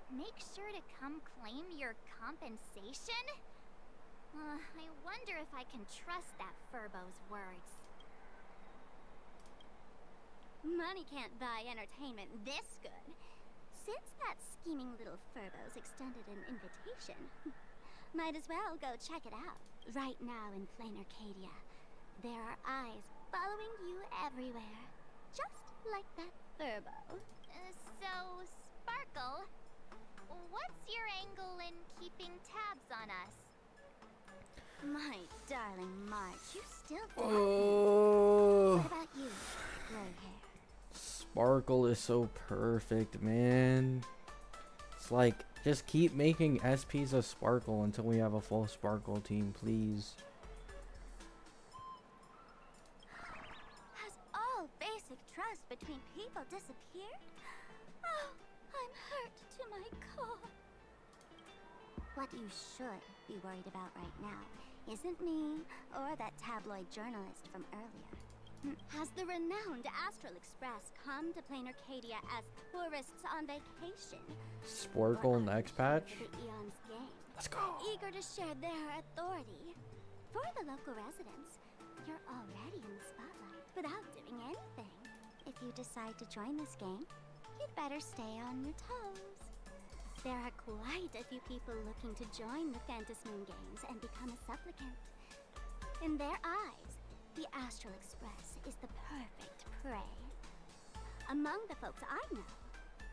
Make sure to come claim your compensation? I wonder if I can trust that Furbo's words. Money can't buy entertainment this good. Since that scheming little Furbo's extended an invitation, might as well go check it out. Right now in plain Arcadia, there are eyes following you everywhere. Just like that Furbo. So, Sparkle, what's your angle in keeping tabs on us? My darling March, you still Oh. What about you, gray hair? Sparkle is so perfect, man. It's like, just keep making SPs of Sparkle until we have a full Sparkle team, please. Has all basic trust between people disappeared? Oh, I'm hurt to my core. What you should be worried about right now isn't me or that tabloid journalist from earlier. Has the renowned Astral Express come to plain Arcadia as tourists on vacation? Sparkle next patch? The Eon's game. Let's go. Eager to share their authority. For the local residents, you're already in the spotlight without doing anything. If you decide to join this game, you'd better stay on your toes. There are quite a few people looking to join the Phantasmoon Games and become a supplicant. In their eyes, the Astral Express is the perfect prey. Among the folks I know,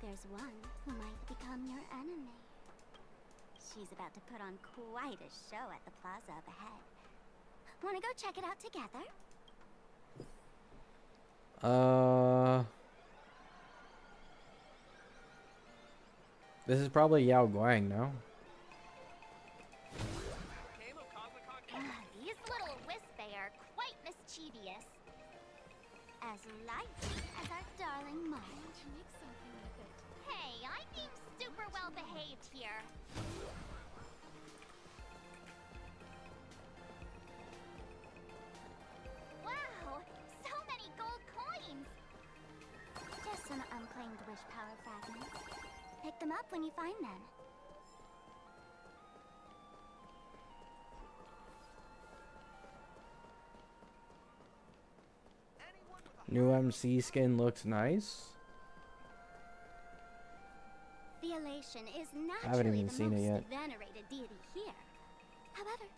there's one who might become your enemy. She's about to put on quite a show at the plaza up ahead. Wanna go check it out together? This is probably Yao Guang, no? These little Wispay are quite mischievous. As lively as our darling March. Hey, I'm being super well behaved here. Wow, so many gold coins. Just some unclaimed wish power fragments. Pick them up when you find them. New MC skin looks nice. The elation is I haven't naturally even the seen it most yet. venerated deity here. However,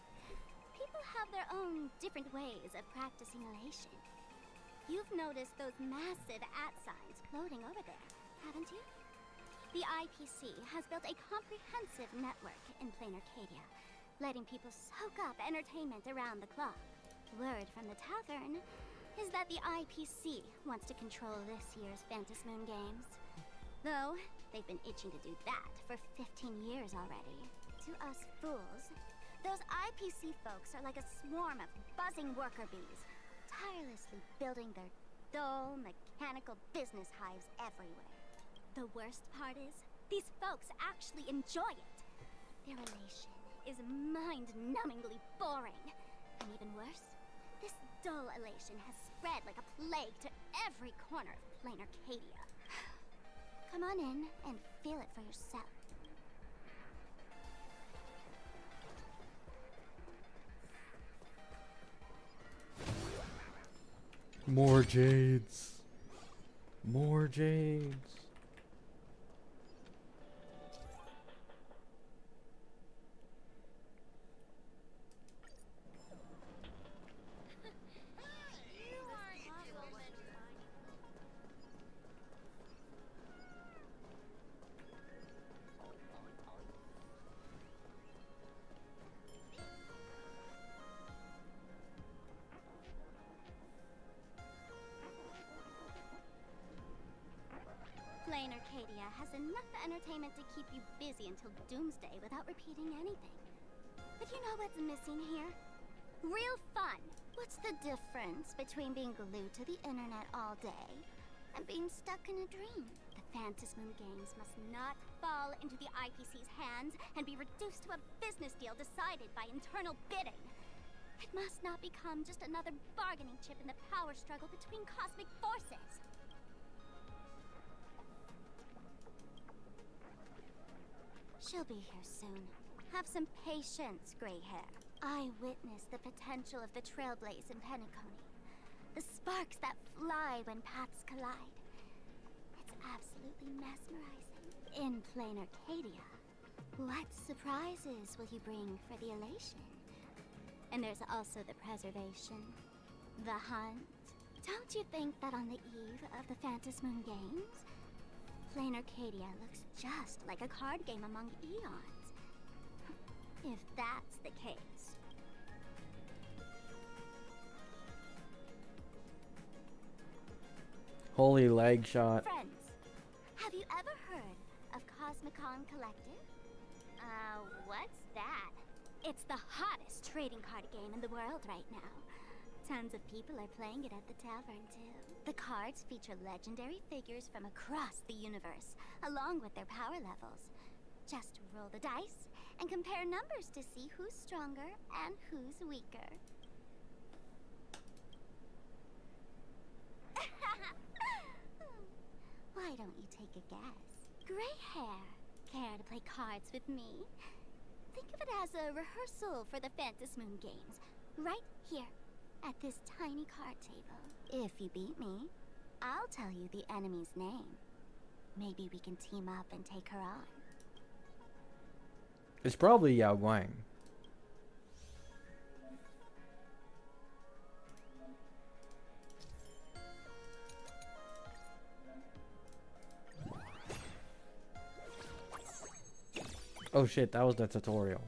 people have their own different ways of practicing elation. You've noticed those massive signs floating over there, haven't you? The IPC has built a comprehensive network in plain Arcadia, letting people soak up entertainment around the clock. Word from the tavern is that the IPC wants to control this year's Phantasmoon Games. Though, they've been itching to do that for 15 years already. To us fools, those IPC folks are like a swarm of buzzing worker bees, tirelessly building their dull, mechanical business hives everywhere. The worst part is, these folks actually enjoy it. Their elation is mind-numbingly boring. And even worse, this dull elation has spread like a plague to every corner of plain Arcadia. Come on in and feel it for yourself. More jades. More jades. Plain Arcadia has enough entertainment to keep you busy until doomsday without repeating anything. But you know what's missing here? Real fun. What's the difference between being glued to the internet all day and being stuck in a dream? The Phantasmoon games must not fall into the IPC's hands and be reduced to a business deal decided by internal bidding. It must not become just another bargaining chip in the power struggle between cosmic forces. She'll be here soon. Have some patience, gray hair. I witnessed the potential of the trailblaze in Penacony. The sparks that fly when paths collide. It's absolutely mesmerizing. In plain Arcadia, what surprises will you bring for the elation? And there's also the preservation, the hunt. Don't you think that on the eve of the Phantasmoon Games, plain Arcadia looks just like a card game among eons? If that's the case. Holy leg shot. Friends, have you ever heard of Cosmicon Collective? What's that? It's the hottest trading card game in the world right now. Tons of people are playing it at the tavern, too. The cards feature legendary figures from across the universe, along with their power levels. Just roll the dice and compare numbers to see who's stronger and who's weaker. Why don't you take a guess? Gray hair, care to play cards with me? Think of it as a rehearsal for the Phantasmoon Games, right here. At this tiny card table. If you beat me, I'll tell you the enemy's name. Maybe we can team up and take her on. It's probably Yao Guang. Oh shit, that was the tutorial.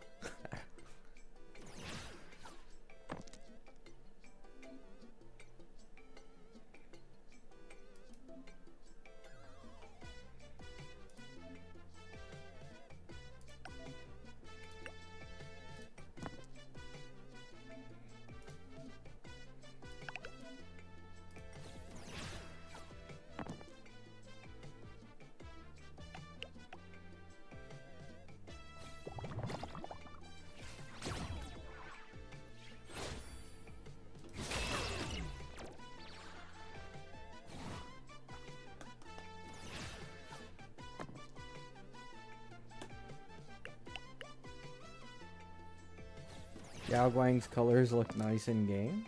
Yao Guang's colors look nice in game.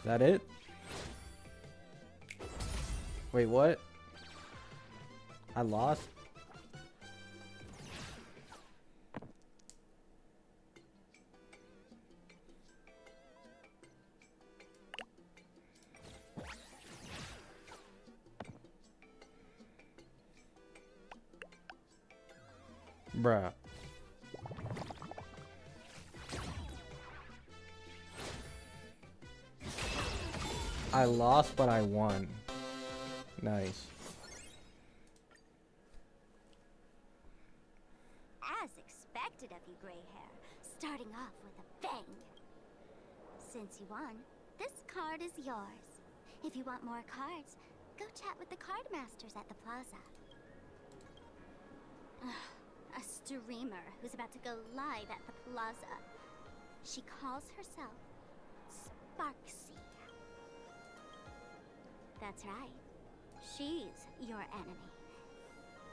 Is that it? Wait, what? I lost? Bruh. I lost, but I won. Nice. As expected of you, gray hair, starting off with a bang. Since you won, this card is yours. If you want more cards, go chat with the card masters at the plaza. A streamer who's about to go live at the plaza. She calls herself Sparksy. That's right. She's your enemy.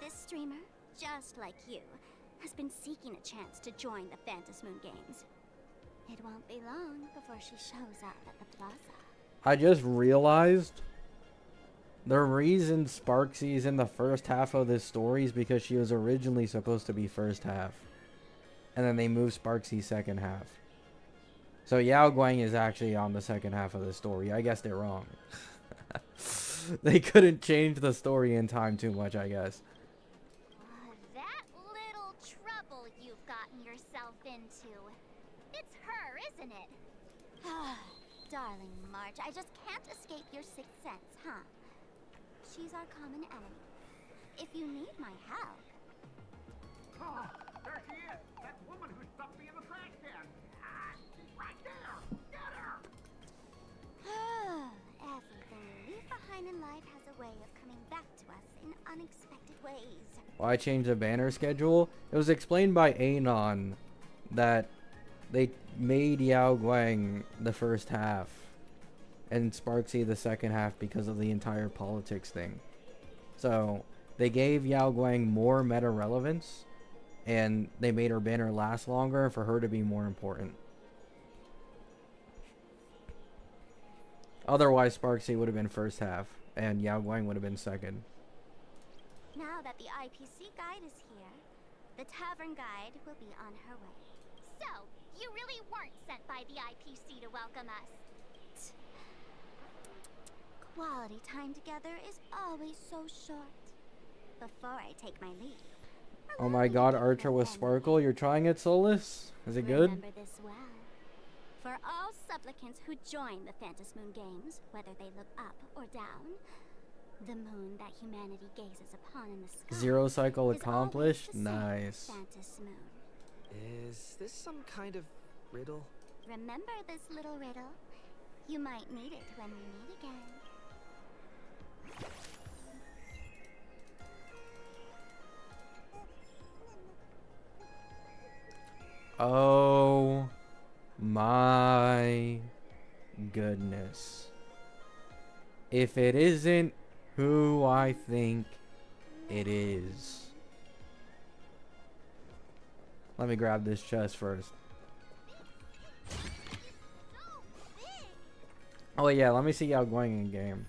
This streamer, just like you, has been seeking a chance to join the Phantom Moon Games. It won't be long before she shows up at the plaza. I just realized the reason Sparksy's in the first half of this story is because she was originally supposed to be first half. And then they moved Sparksy second half. So Yao Guang is actually on the second half of the story. I guessed it wrong. They couldn't change the story in time too much, I guess. That little trouble you've gotten yourself into. It's her, isn't it? Darling March, I just can't escape your sixth sense, huh? She's our common enemy. If you need my help... Oh, there she is! That woman who stuffed me in the trash can! She's right there! Get her! Everything we leave behind in life has a way of coming back to us in unexpected ways. Why change the banner schedule? It was explained by Anon that they made Yao Guang the first half and Sparksy the second half because of the entire politics thing. So they gave Yao Guang more meta relevance and they made her banner last longer for her to be more important. Otherwise Sparksy would have been first half and Yao Guang would have been second. Now that the IPC guide is here, the tavern guide will be on her way. So, you really weren't sent by the IPC to welcome us. Quality time together is always so short. Before I take my leave. Oh my god, Archer with Sparkle. You're trying it, Solus? Is it good? Remember this well. For all supplicants who join the Phantom Moon Games, whether they look up or down, the moon that humanity gazes upon in the sky. Zero cycle accomplished. Nice. Phantom Moon. Is this some kind of riddle? Remember this little riddle? You might need it when we meet again. Oh my goodness. If it isn't who I think it is. Let me grab this chest first. Oh yeah, let me see Yao Guang in game.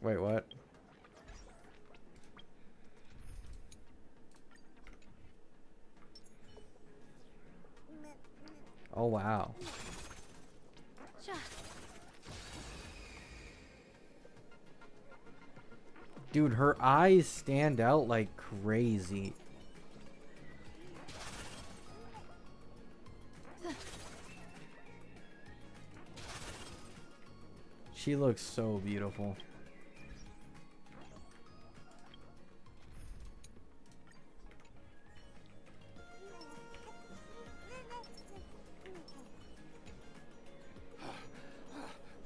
Wait, what? Oh wow. Dude, her eyes stand out like crazy. She looks so beautiful.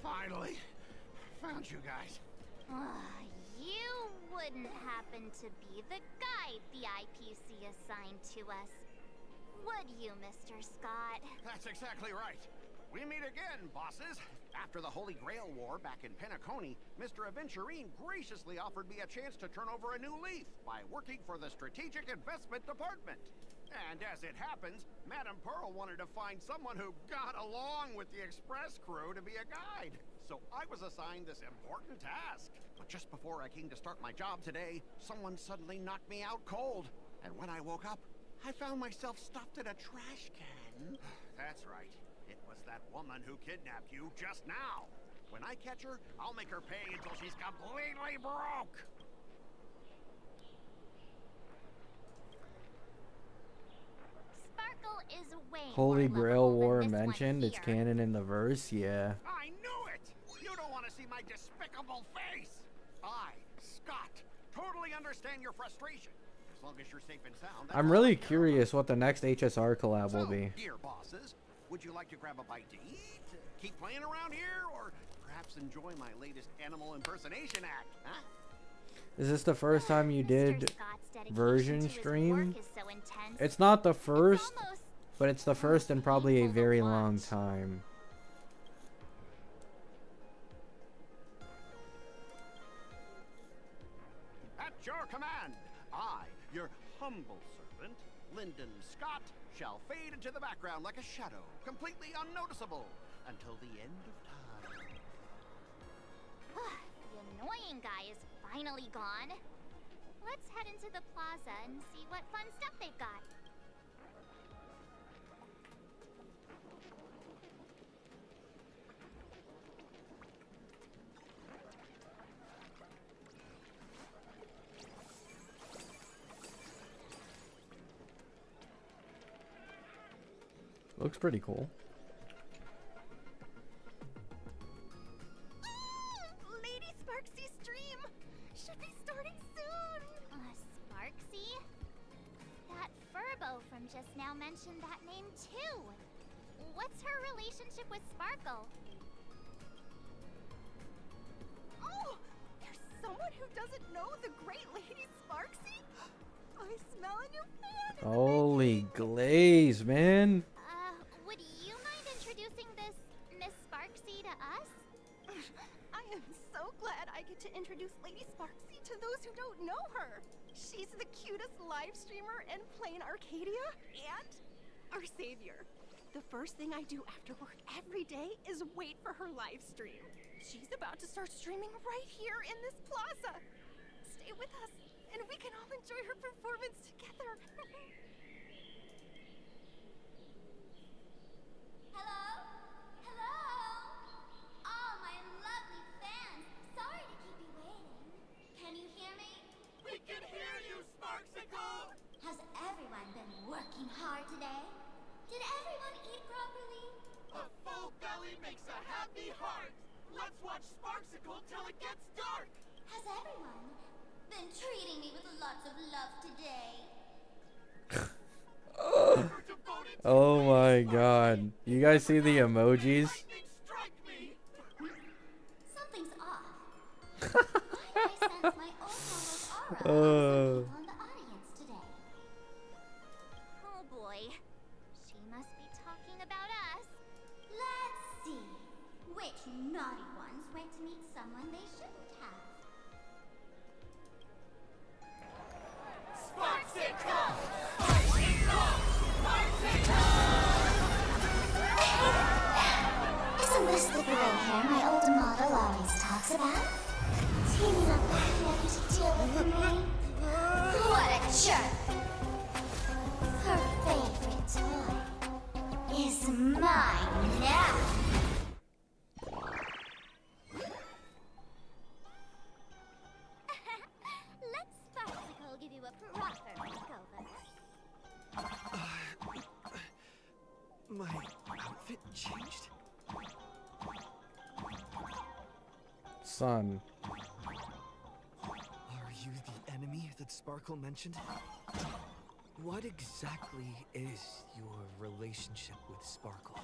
Finally, found you guys. You wouldn't happen to be the guide the IPC assigned to us, would you, Mr. Scott? That's exactly right. We meet again, bosses. After the Holy Grail War back in Penacony, Mr. Aventurine graciously offered me a chance to turn over a new leaf by working for the Strategic Investment Department. And as it happens, Madame Pearl wanted to find someone who got along with the Express crew to be a guide. So I was assigned this important task. But just before I came to start my job today, someone suddenly knocked me out cold. And when I woke up, I found myself stuffed in a trash can. That's right. It was was that woman who kidnapped you just now. When I catch her, I'll make her pay until she's completely broke. Sparkle is way Holy more Grail lovable War than this one mentioned. It's here. canon in the verse. Yeah. I knew it! You don't want to see my despicable face! I, Scott, totally understand your frustration. As long as you're safe and sound. I'm really curious what the next HSR collab will be. Dear bosses, would you like to grab a bite to eat? Keep playing around here? Or perhaps enjoy my latest animal impersonation act, huh? Is this the first time you did Scott's dedication version to his stream? work is so intense. It's not the first, almost but it's the first in probably a very long time. At your command, I, your humble servant, Lyndon Scott, shall fade into the background like a shadow, completely unnoticeable, until the end of time. The annoying guy is finally gone. Let's head into the plaza and see what fun stuff they've got. Looks pretty cool. Lady Sparksy's stream should be starting soon. Sparksy? That Furbo from just now mentioned that name too. What's her relationship with Sparkle? Oh, there's someone who doesn't know the great Lady Sparksy. I smell a new fan. Holy glaze, man. Would you mind introducing this Miss Sparksy to us? I am so glad I get to introduce Lady Sparksy to those who don't know her. She's the cutest live streamer in plain Arcadia and our savior. The first thing I do after work every day is wait for her live stream. She's about to start streaming right here in this plaza. Stay with us, and we can all enjoy her performance together. Hello? Hello? Oh, my lovely fans. Sorry to keep you waiting. Can you hear me? We can hear you, Sparksicle! Has everyone been working hard today? Did everyone eat properly? A full belly makes a happy heart. Let's watch Sparksicle till it gets dark. Has everyone been treating me with lots of love today? Oh my god. You guys see the emojis? Something's off. Why do I sense my old aura on the audience today? Oh boy. She must be talking about us. Let's see. Which naughty ones went to meet someone they shouldn't have? Sparksicle! Isn't this the gray hair my old model always talks about? Teaming up ready to deal with me? What a jerk! Her favorite toy is mine now. Let Sparksicle give you a proper makeover. My outfit changed? Son. Are you the enemy that Sparkle mentioned? What exactly is your relationship with Sparkle?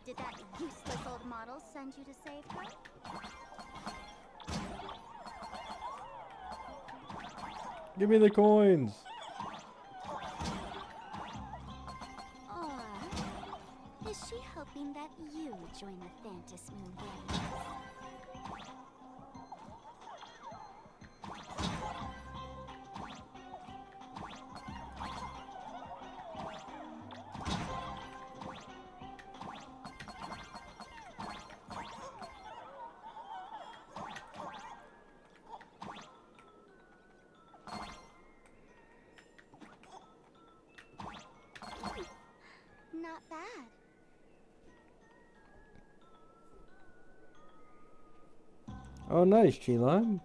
Did that useless old model send you to save her? Give me the coins. Or is she hoping that you join the Phantasm Moon gang? not bad. Oh, nice, Chila.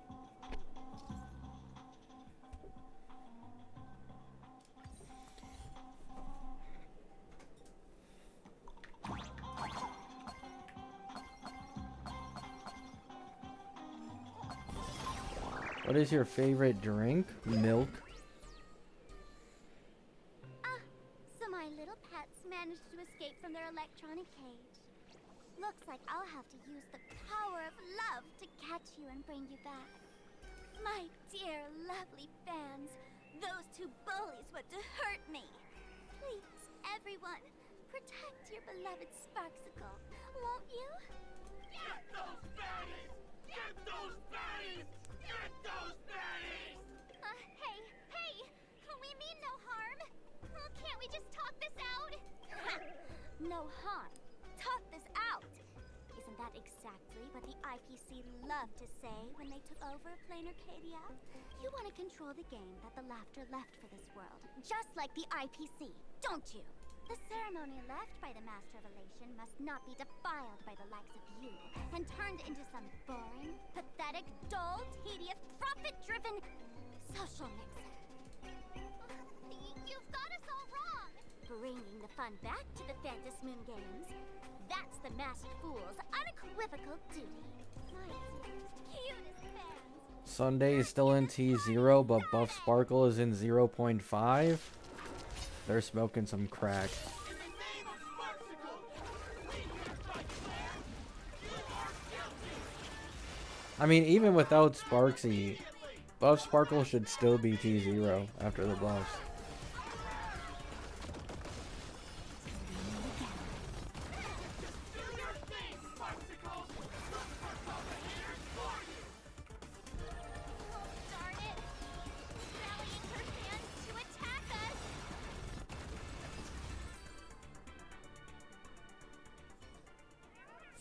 What is your favorite drink? Milk. So my little pets managed to escape from their electronic cage. Looks like I'll have to use the power of love to catch you and bring you back. My dear, lovely fans, those two bullies want to hurt me. Please, everyone, protect your beloved Sparksicle, won't you? Get those baddies! Get those baddies! Get those baddies! Hey! We mean no harm. Can't we just talk this out? No harm. Talk this out. Isn't that exactly what the IPC loved to say when they took over Plain Arcadia? You want to control the game that the Laughter left for this world, just like the IPC, don't you? The ceremony left by the Master of Elation must not be defiled by the likes of you and turned into some boring, pathetic, dull, tedious, profit-driven social mixer. You've got us all wrong! Bringing the fun back to the Phantom Moon Games. That's the Masked Fool's unequivocal duty. My dearest, cutest fans. Sunday is still in T0, but Buff Sparkle is in 0.5. They're smoking some crack. I mean, even without Sparksy, Buff Sparkle should still be T0 after the buffs.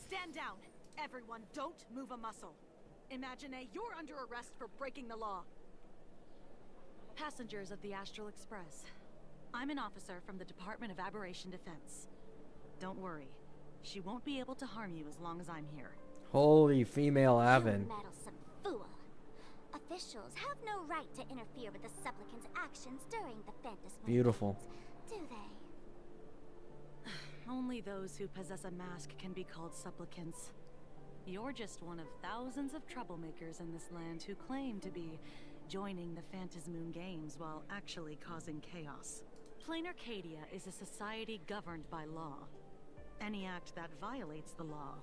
Stand down. Everyone, don't move a muscle. Imagine you're under arrest for breaking the law. Passengers of the Astral Express. I'm an officer from the Department of Aberration Defense. Don't worry. She won't be able to harm you as long as I'm here. Holy female Avon. You meddlesome fool. Officials have no right to interfere with the supplicant's actions during the Phantom Moon Beautiful. Games, do they? Only those who possess a mask can be called supplicants. You're just one of thousands of troublemakers in this land who claim to be joining the Phantom Moon Games while actually causing chaos. Plain Arcadia is a society governed by law. Any act that violates the law,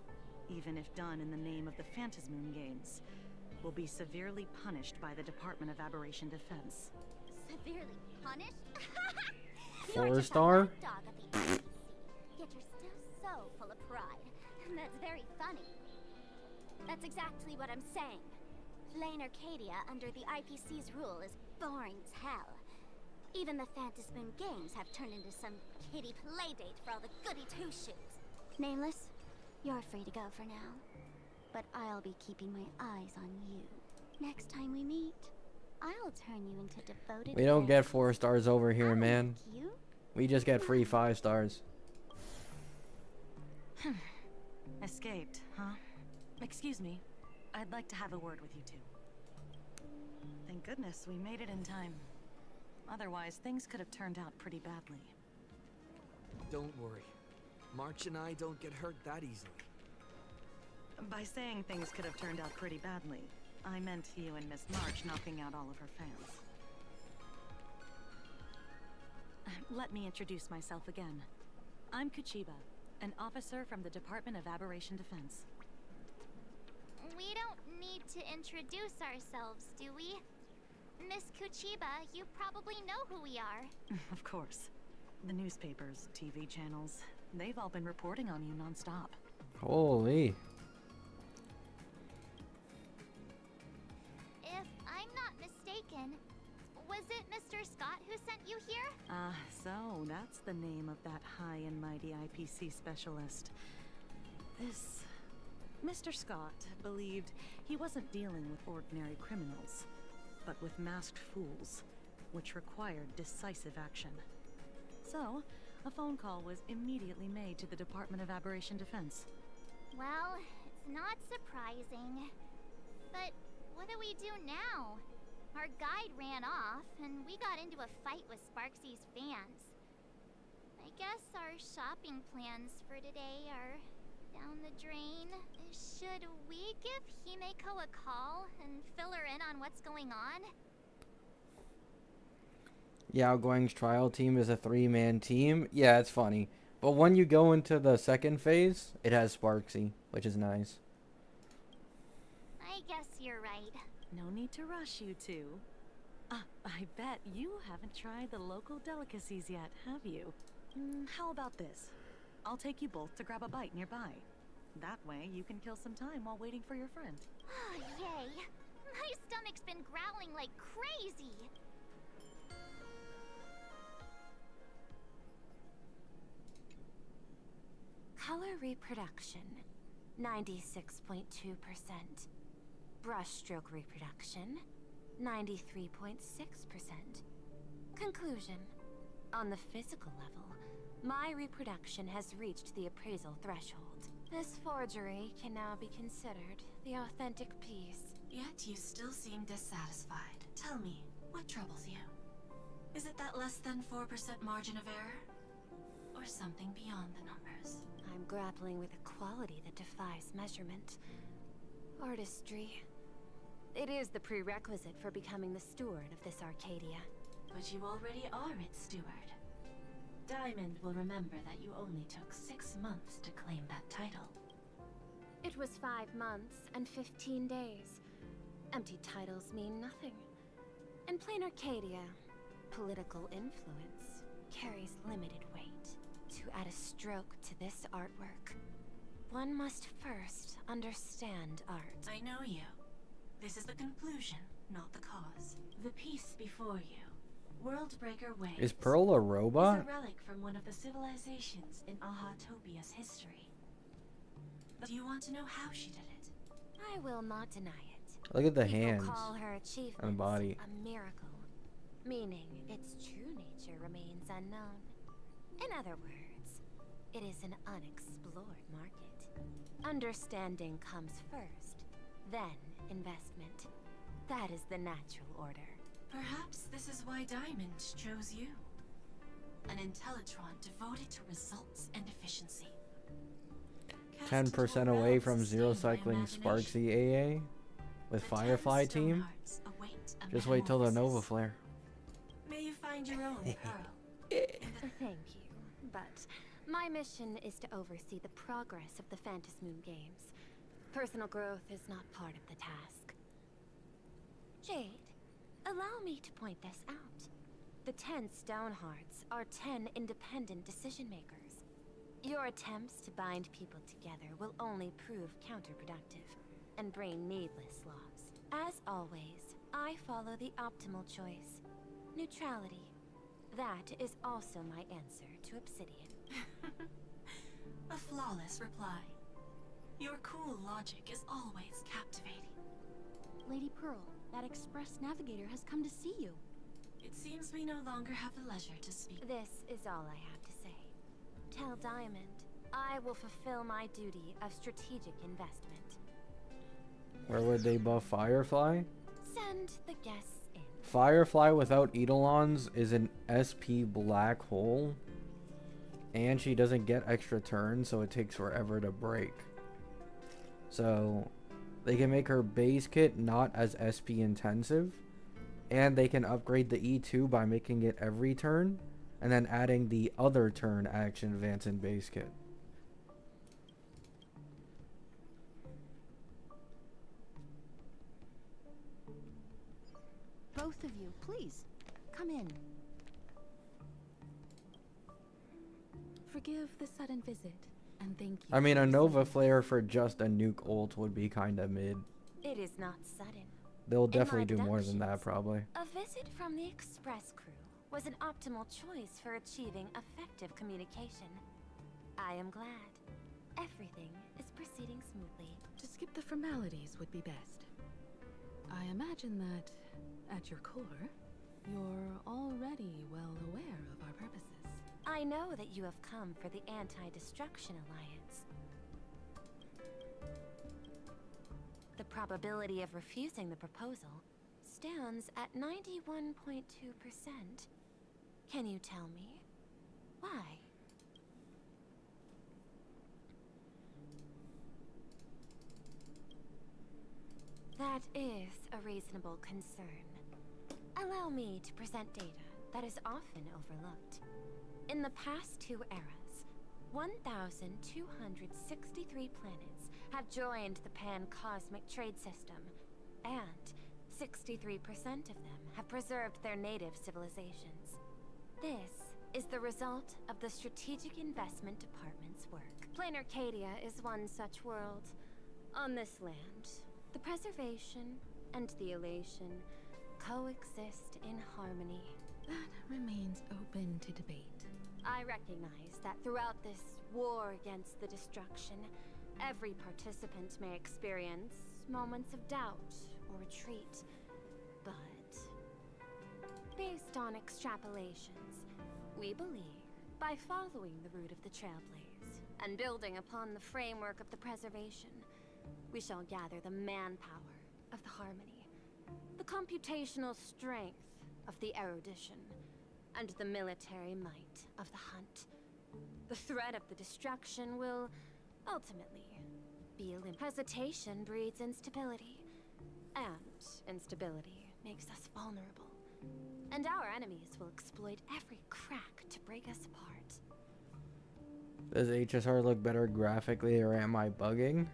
even if done in the name of the Phantom Moon Games, will be severely punished by the Department of Aberration Defense. Severely punished? 4-star? Dog of the IPC, yet you're still so full of pride. That's very funny. That's exactly what I'm saying. Plain Arcadia under the IPC's rule is boring as hell. Even the Phantom Moon Games have turned into some kiddie playdate for all the goody two-shoes. Nameless, you're free to go for now. But I'll be keeping my eyes on you. Next time we meet, I'll turn you into devoted. We don't get 4 stars over here, man. You? We just get free 5 stars. Escaped, huh? Excuse me. I'd like to have a word with you two. Thank goodness we made it in time. Otherwise, things could have turned out pretty badly. Don't worry. March and I don't get hurt that easily. By saying things could have turned out pretty badly, I meant you and Miss March knocking out all of her fans. Let me introduce myself again. I'm Kuchiba, an officer from the Department of Aberration Defense. We don't need to introduce ourselves, do we? Miss Kuchiba, you probably know who we are. Of course. The newspapers, TV channels, they've all been reporting on you non-stop. Holy. If I'm not mistaken, was it Mr. Scott who sent you here? So that's the name of that high and mighty IPC specialist. This Mr. Scott believed he wasn't dealing with ordinary criminals, but with masked fools, which required decisive action. So, a phone call was immediately made to the Department of Aberration Defense. Well, it's not surprising. But what do we do now? Our guide ran off, and we got into a fight with Sparksy's fans. I guess our shopping plans for today are down the drain. Should we give Himeko a call and fill her in on what's going on? Yao Guang's trial team is a 3-man team. Yeah, it's funny. But when you go into the second phase, it has Sparksy, which is nice. I guess you're right. No need to rush, you two. I bet you haven't tried the local delicacies yet, have you? How about this? I'll take you both to grab a bite nearby. That way, you can kill some time while waiting for your friend. Oh, yay. My stomach's been growling like crazy. Color reproduction, 96.2%. Brushstroke reproduction, 93.6%. Conclusion. On the physical level, my reproduction has reached the appraisal threshold. This forgery can now be considered the authentic piece. Yet you still seem dissatisfied. Tell me, what troubles you? Is it that less than 4% margin of error? Or something beyond the numbers? I'm grappling with a quality that defies measurement. Artistry. It is the prerequisite for becoming the steward of this Arcadia. But you already are its steward. Diamond will remember that you only took 6 months to claim that title. It was 5 months and 15 days. Empty titles mean nothing. In plain Arcadia, political influence carries limited weight. To add a stroke to this artwork, one must first understand art. I know you. This is the conclusion, not the cause. The piece before you, Worldbreaker Waves, Is Pearl a robot? is a relic from one of the civilizations in Ahatopia's history. Do you want to know how she did it? I will not deny it. Look at the People hands call her achievement and body. a miracle, meaning its true nature remains unknown. In other words, it is an unexplored market. Understanding comes first, then investment. That is the natural order. Perhaps this is why Diamond chose you. An Intellitron devoted to results and efficiency. 10% away from zero cycling Sparksy AA with Firefly team. Just wait till the Nova Flare. May you find your own pearl. Thank you, but my mission is to oversee the progress of the Phantasmoon Games. Personal growth is not part of the task. Jade, allow me to point this out. The 10 Stonehearts are 10 independent decision-makers. Your attempts to bind people together will only prove counterproductive and bring needless loss. As always, I follow the optimal choice. Neutrality. That is also my answer to Obsidian. A flawless reply. Your cool logic is always captivating. Lady Pearl, that Express Navigator has come to see you. It seems we no longer have the leisure to speak. This is all I have to say. Tell Diamond, I will fulfill my duty of strategic investment. Where would they buff Firefly? Send the guests in. Firefly without Eidolons is an SP black hole. And she doesn't get extra turns, so it takes forever to break. So they can make her base kit not as SP intensive. And they can upgrade the E2 by making it every turn. And then adding the other turn action advance in base kit. Both of you, please, come in. Forgive the sudden visit, and thank you. I mean, a Nova Flare for just a nuke ult would be kinda mid. It is not sudden. They'll definitely do more than that, probably. A visit from the Express crew was an optimal choice for achieving effective communication. I am glad. Everything is proceeding smoothly. To skip the formalities would be best. I imagine that, at your core, you're already well aware of our purposes. I I know that you have come for the Anti-Destruction Alliance. The probability of refusing the proposal stands at 91.2%. Can you tell me why? That is a reasonable concern. Allow me to present data that is often overlooked. In the past 2 eras, 1,263 planets have joined the pan-cosmic trade system, and 63% of them have preserved their native civilizations. This is the result of the Strategic Investment Department's work. Plain Arcadia is one such world. On this land, the preservation and the elation coexist in harmony. That remains open to debate. I recognize that throughout this war against the destruction, every participant may experience moments of doubt or retreat. But based on extrapolations, we believe by following the route of the Trailblaze and building upon the framework of the preservation, we shall gather the manpower of the harmony, the computational strength of the erudition, and the military might of the hunt. The threat of the destruction will ultimately be eliminated. Hesitation breeds instability, and instability makes us vulnerable. And our enemies will exploit every crack to break us apart. Does HSR look better graphically, or am I bugging?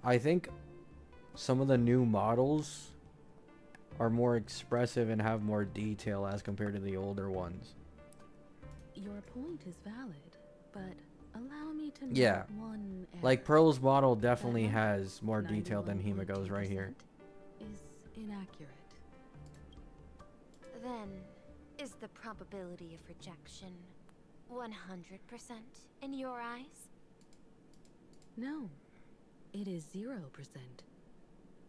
I think some of the new models are more expressive and have more detail as compared to the older ones. Your point is valid, but allow me to note Yeah, one error. like Pearl's model definitely has more detail than 91.2% Himiko's right here. is inaccurate. Then, is the probability of rejection 100% in your eyes? No, it is 0%.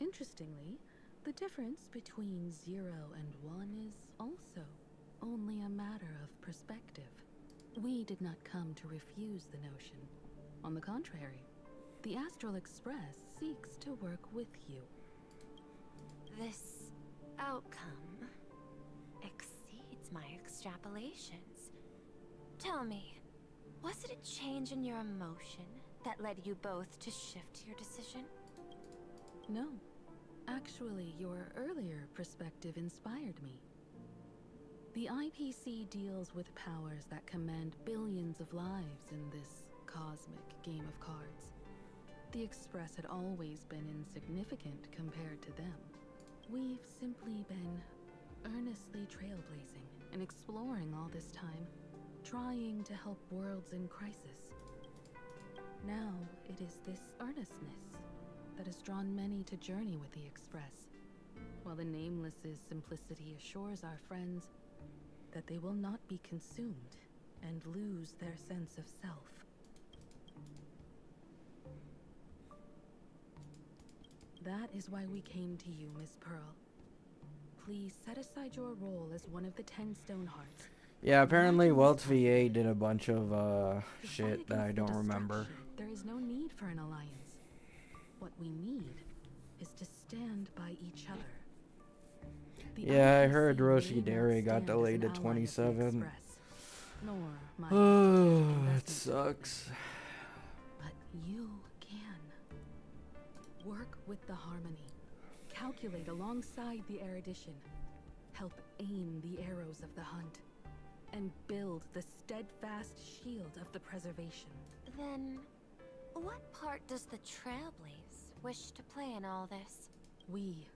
Interestingly, the difference between 0 and 1 is also only a matter of perspective. We did not come to refuse the notion. On the contrary, the Astral Express seeks to work with you. This outcome exceeds my extrapolations. Tell me, was it a change in your emotion that led you both to shift your decision? No. Actually, your earlier perspective inspired me. The IPC deals with powers that command billions of lives in this cosmic game of cards. The Express had always been insignificant compared to them. We've simply been earnestly trailblazing and exploring all this time, trying to help worlds in crisis. Now it is this earnestness that has drawn many to journey with the Express, while the Nameless's simplicity assures our friends that they will not be consumed and lose their sense of self. That is why we came to you, Miss Pearl. Please set aside your role as one of the 10 Stonehearts. Yeah, apparently Welts VA did a bunch of shit that I don't remember. There is no need for an alliance. What we need is to stand by each other. Yeah, I heard Roshi Dairy got delayed to 27. Oh, It sucks. But you can. Work with the harmony. Calculate alongside the erudition. Help aim the arrows of the hunt. And build the steadfast shield of the preservation. Then, what part does the Trailblaze wish to play in all this? We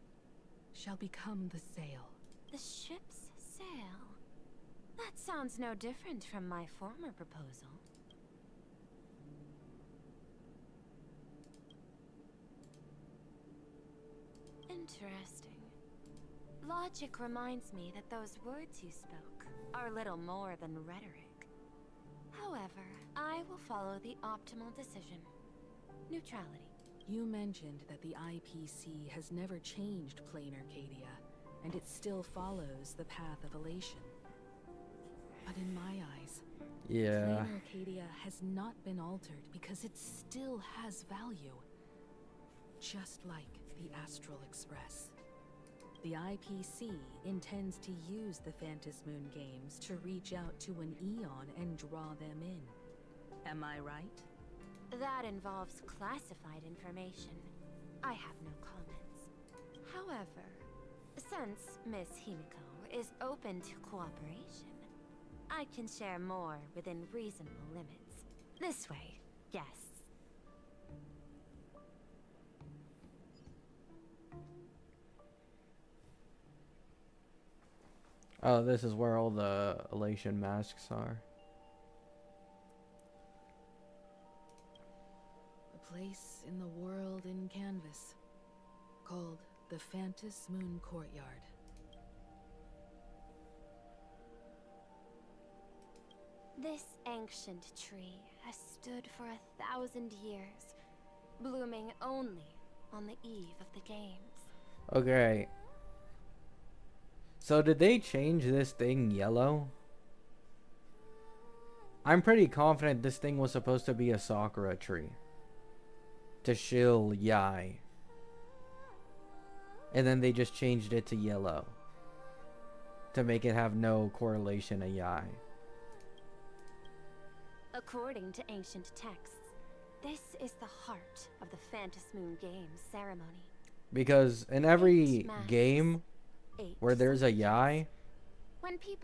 shall become the sail. The ship's sail? That sounds no different from my former proposal. Interesting. Logic reminds me that those words you spoke are little more than rhetoric. However, I will follow the optimal decision. Neutrality. You mentioned that the IPC has never changed Plain Arcadia, and it still follows the path of elation. But in my eyes, Yeah. Plain Arcadia has not been altered because it still has value. Just like the Astral Express. The IPC intends to use the Phantasmoon games to reach out to an Eon and draw them in. Am I right? That involves classified information. I have no comments. However, since Miss Himiko is open to cooperation, I can share more within reasonable limits. This way, guests. Oh, this is where all the elation masks are. A place in the world in canvas, called the Phantasmoon Courtyard. This ancient tree has stood for 1,000 years, blooming only on the eve of the games. Okay. So did they change this thing yellow? I'm pretty confident this thing was supposed to be a Sakura tree. To shill Yai. And then they just changed it to yellow. To make it have no correlation to Yai. According to ancient texts, this is the heart of the Phantasmoon Games ceremony. Because in every game where there's a Yai,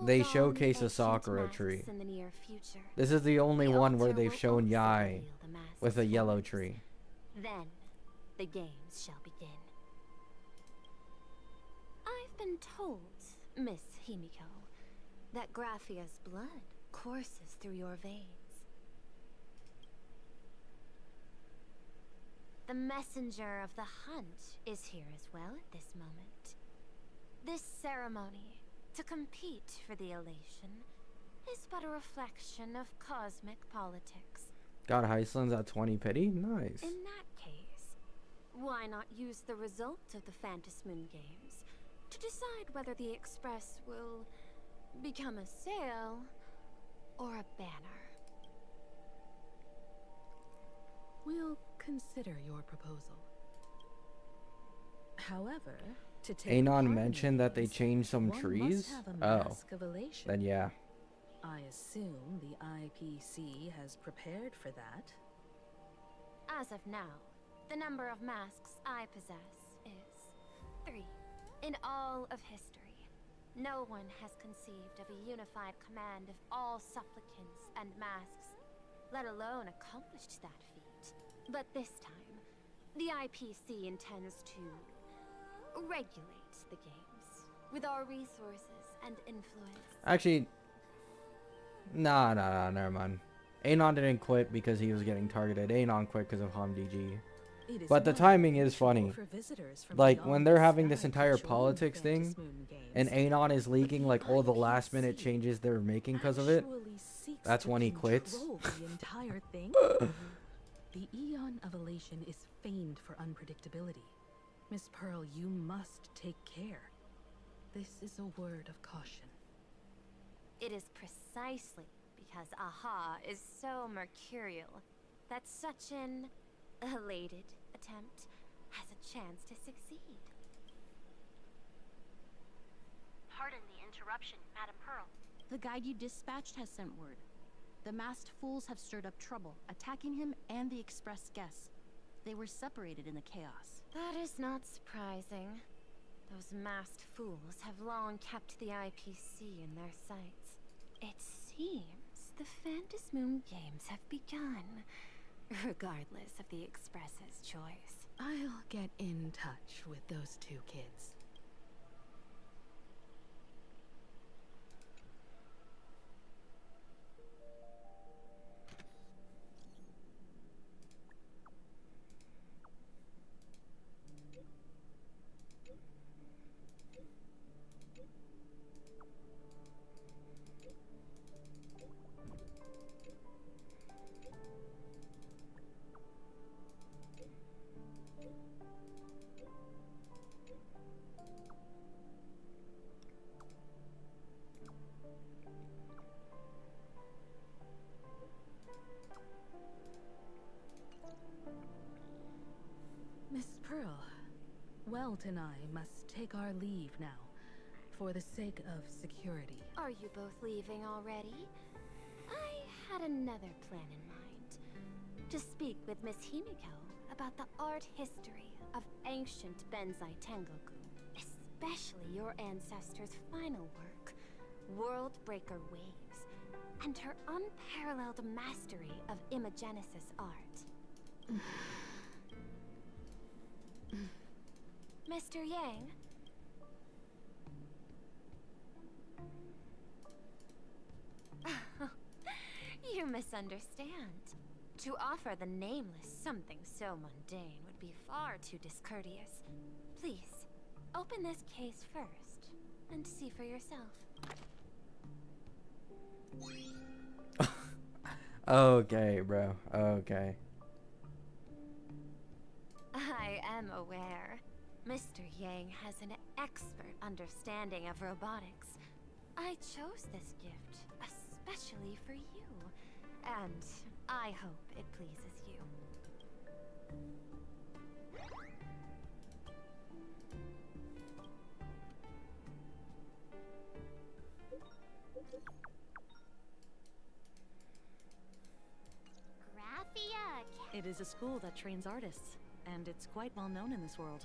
they showcase a Sakura tree. In the near future, This is the only one where they've shown Yai with a yellow tree. then the games shall begin. I've been told, Miss Himiko, that Graphia's blood courses through your veins. The messenger of the hunt is here as well at this moment. This ceremony, to compete for the elation, is but a reflection of cosmic politics. Got Heisland's at 20 pity? Nice. In that case, why not use the result of the Phantasmoon Games to decide whether the Express will become a sail or a banner? We'll consider your proposal. However, to take Anon mentioned that they changed some trees? Oh. Then yeah. I assume the IPC has prepared for that. As of now, the number of masks I possess is 3 in all of history. No one has conceived of a unified command of all supplicants and masks, let alone accomplished that feat. But this time, the IPC intends to regulate the games with our resources and influence. Actually, nah, never mind. Anon didn't quit because he was getting targeted. Anon quit because of HomDG. But the timing is funny. Like, when they're having this entire politics thing, and Anon is leaking, like, all the last minute changes they're making because of it, that's when he quits. The entire thing? The Eon of Elation is famed for unpredictability. Miss Pearl, you must take care. This is a word of caution. It is precisely because Aha is so mercurial that such an elated attempt has a chance to succeed. Pardon the interruption, Madam Pearl. The guide you dispatched has sent word. The masked fools have stirred up trouble, attacking him and the express guests. They were separated in the chaos. That is not surprising. Those masked fools have long kept the IPC in their sights. It seems the Phantasmoon Games have begun, regardless of the Express's choice. I'll get in touch with those 2 kids. Welt and I must take our leave now, for the sake of security. Are you both leaving already? I had another plan in mind. To speak with Miss Himiko about the art history of ancient Benzai Tengoku, especially your ancestors' final work, World Breaker Waves, and her unparalleled mastery of imagenesis art. Mr. Yang? You misunderstand. To offer the Nameless something so mundane would be far too discourteous. Please, open this case first, and see for yourself. Okay, bro. Okay. I am aware. Mr. Yang has an expert understanding of robotics. I chose this gift especially for you, and I hope it pleases you. It is a school that trains artists, and it's quite well known in this world.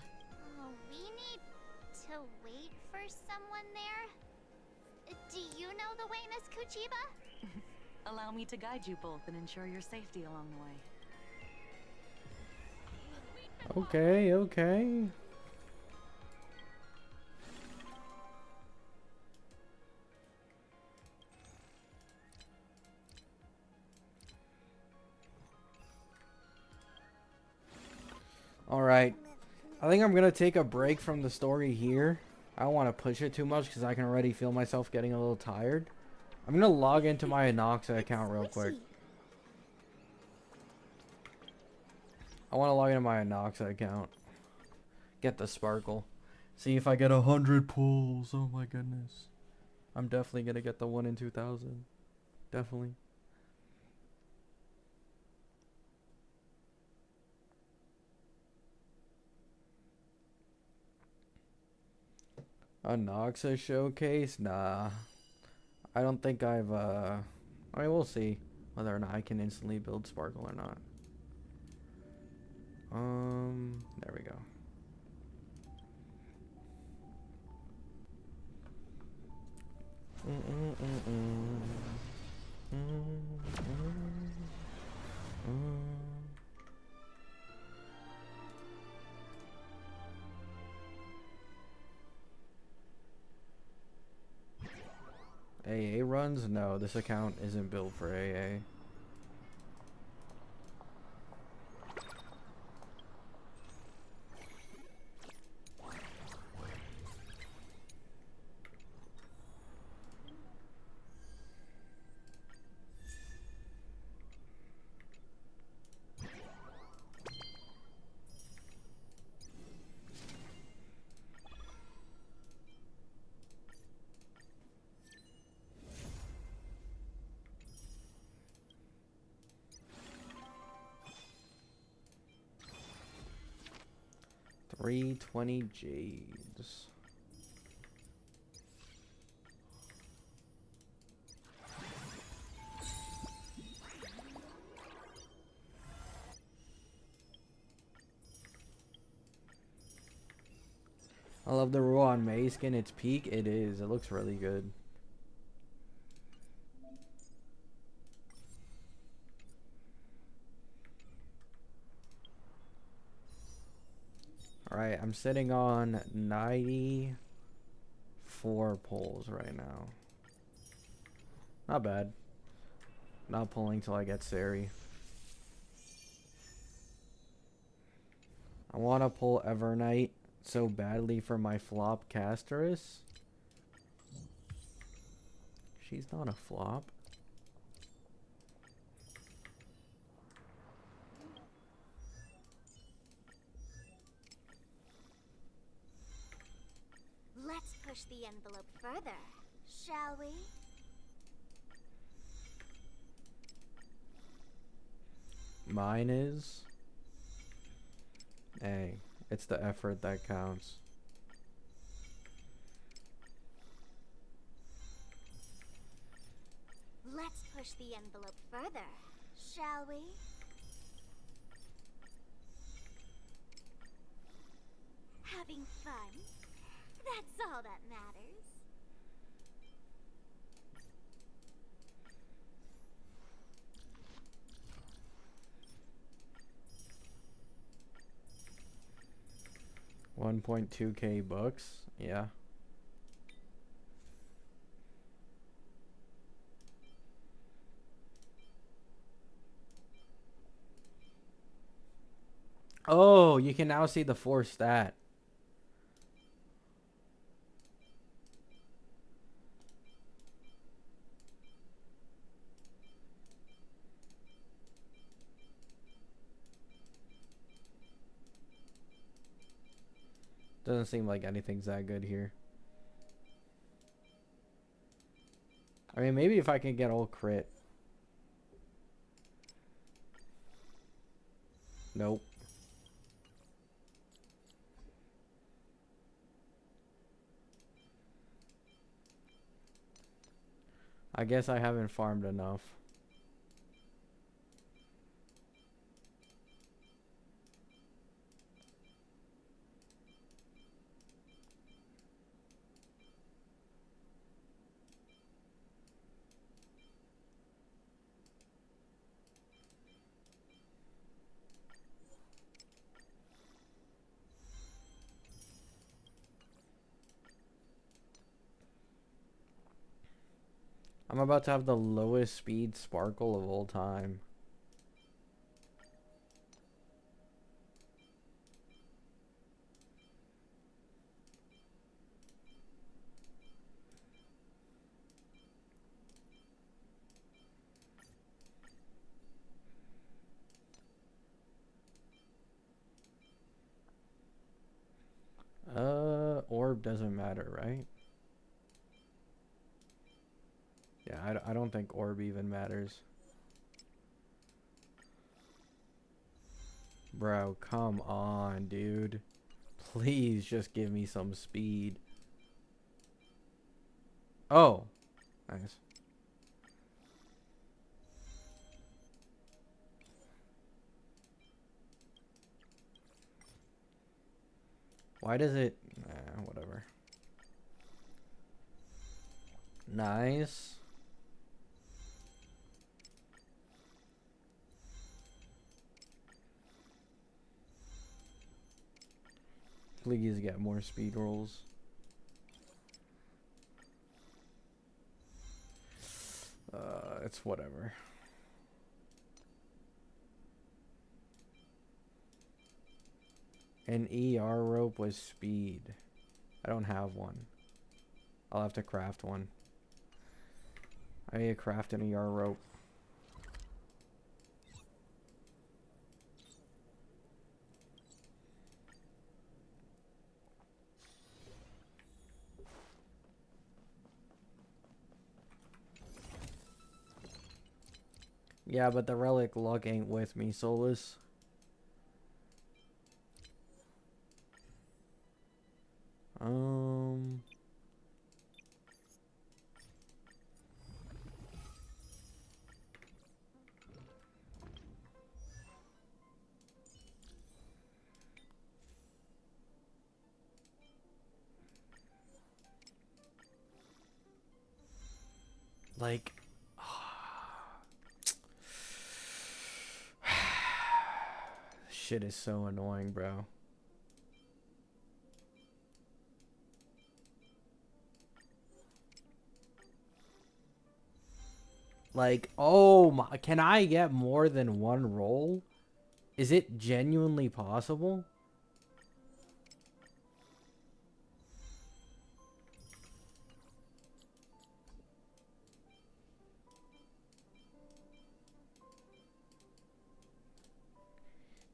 Oh, we need to wait for someone there? Do you know the way, Miss Kuchiba? Allow me to guide you both and ensure your safety along the way. Okay, okay. Alright. I think I'm gonna take a break from the story here. I don't want to push it too much because I can already feel myself getting a little tired. I'm gonna log into my Anoxa account real quick. I want to log into my Anoxa account. Get the sparkle. See if I get 100 pulls. Oh my goodness. I'm definitely gonna get the 1 in 2,000. Definitely. A Noxa showcase? Nah. I don't think I've, I mean, we'll see whether or not I can instantly build Sparkle or not. There we go. AA runs? No, this account isn't built for AA. $320 Jades. I love the Ruan Mei skin. It's peak. It is. It looks really good. Alright, I'm sitting on 94 pulls right now. Not bad. Not pulling till I get Sari. I want to pull Evernight so badly for my flop Casterus. She's not a flop. Let's push the envelope further, shall we? Mine is. Hey, It's the effort that counts. Let's push the envelope further, shall we? Having fun? That's all that matters. $1.2K bucks, yeah. Oh, you can now see the 4 stat. Doesn't seem like anything's that good here. I mean, maybe if I can get all crit. Nope. I guess I haven't farmed enough. I'm about to have the lowest speed sparkle of all time. Orb doesn't matter, right? Yeah, I don't think orb even matters. Bro, come on, dude. Please just give me some speed. Oh, nice. Why does it... whatever. Nice. Please get more speed rolls. It's whatever. An ER rope with speed. I don't have one. I'll have to craft one. I need to craft an ER rope. Yeah, but the relic luck ain't with me, Solus. Like, shit is so annoying, bro. Like, oh my, can I get more than one roll? Is it genuinely possible?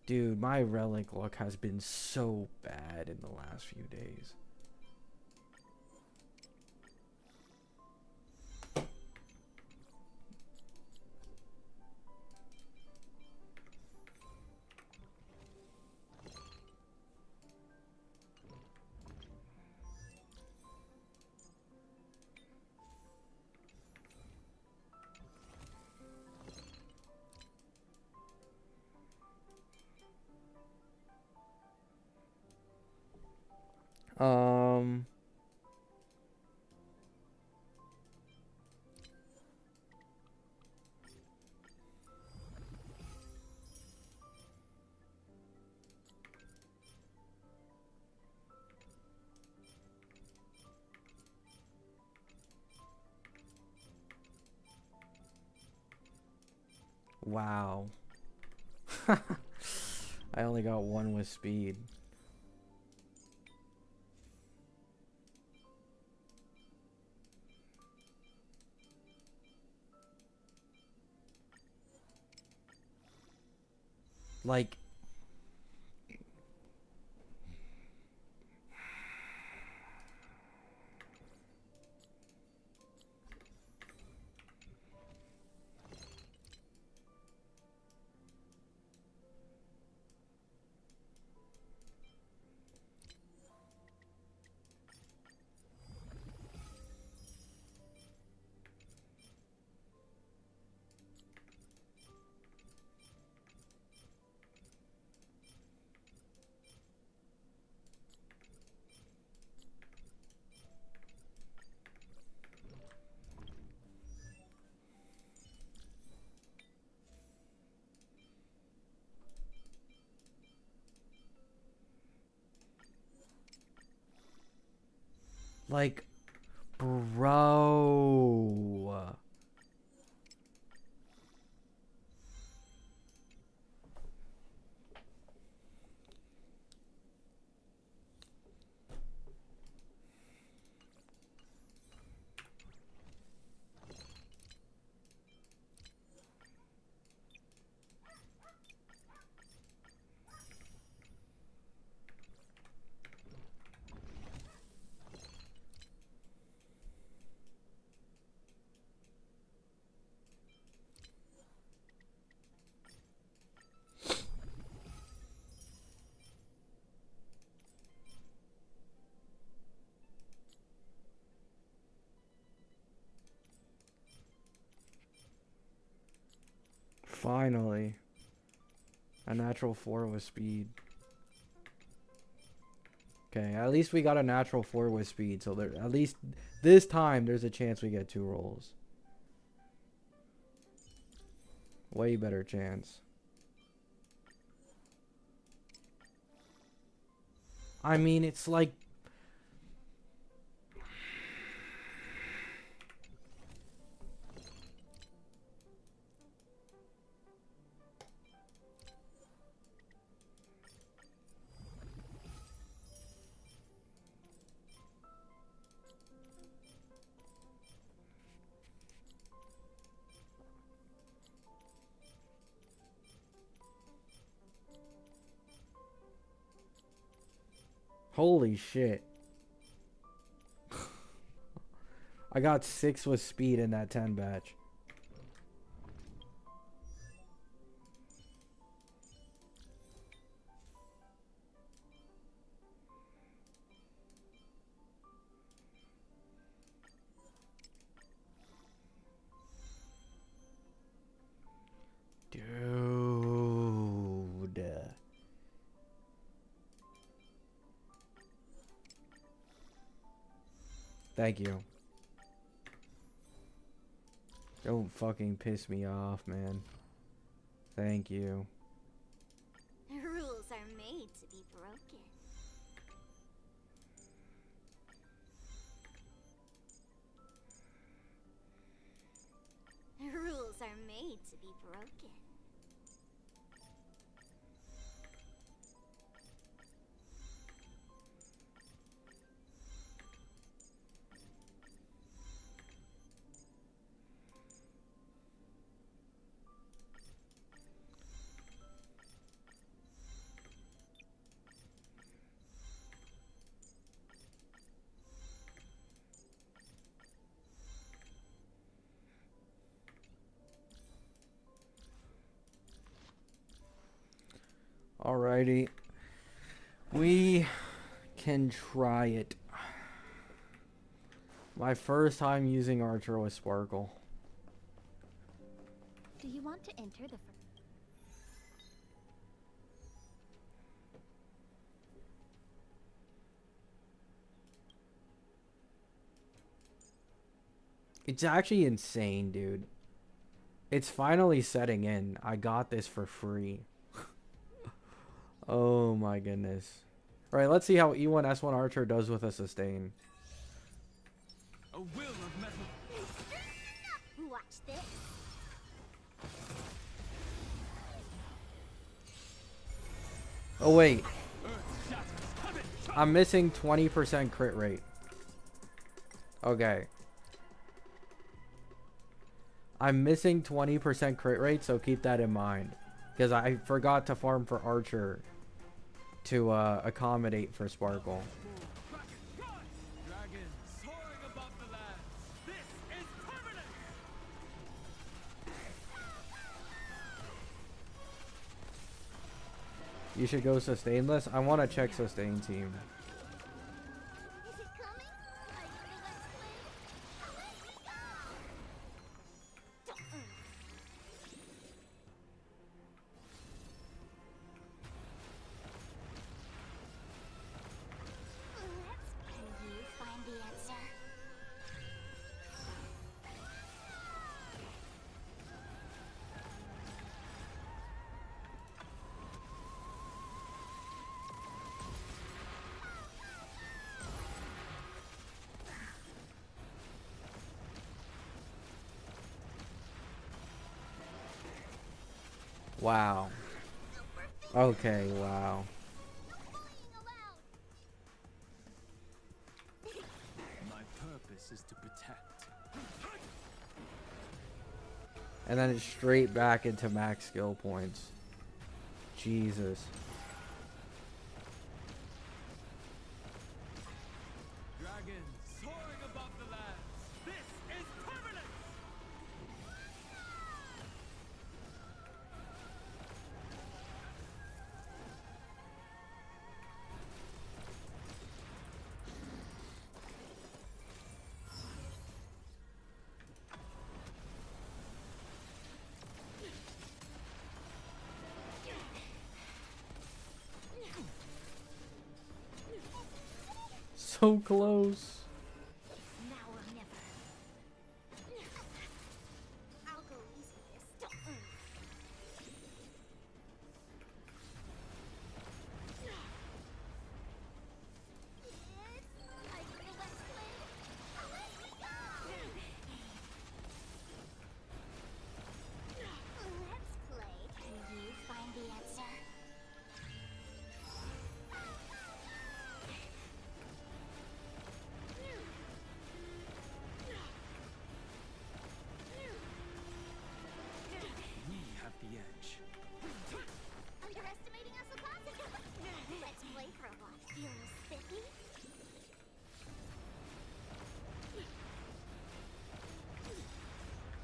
Dude, my relic luck has been so bad in the last few days. Wow. I only got one with speed. Like, Like, bro. Finally. A natural 4 with speed. Okay, at least we got a natural 4 with speed, so there, at least this time there's a chance we get 2 rolls. Way better chance. I mean, it's like... Holy shit. I got 6 with speed in that 10 batch. Dude. Thank you. Don't fucking piss me off, man. Thank you. Rules are made to be broken. Rules are made to be broken. Alrighty. We can try it. My first time using Archer with Sparkle. Do you want to enter the It's actually insane, dude. It's finally setting in. I got this for free. Oh my goodness. Alright, let's see how E1 S1 Archer does with a sustain. A will of metal. Watch this. Oh wait. I'm missing 20% crit rate. Okay. I'm missing 20% crit rate, so keep that in mind. Because I forgot to farm for Archer to accommodate for Sparkle. You should go sustainless. I want to check sustain team. Wow. Okay, wow. My purpose is to protect. And then it's straight back into max skill points. Jesus. Dragon soaring above the lands. This is permanent. So close. Now or never. I'll go easy this time. Let's play. Can you find the answer? We have the edge. Underestimating us a lot? Let's play for a while. Feeling spiffy?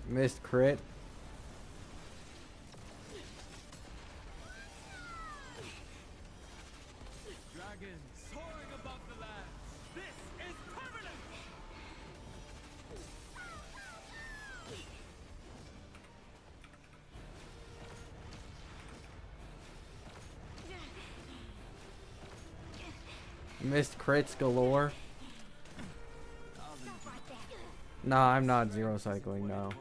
Missed crit. Dragon soaring above the lands. This is permanent. Missed crits galore. Nah, I'm not zero cycling now.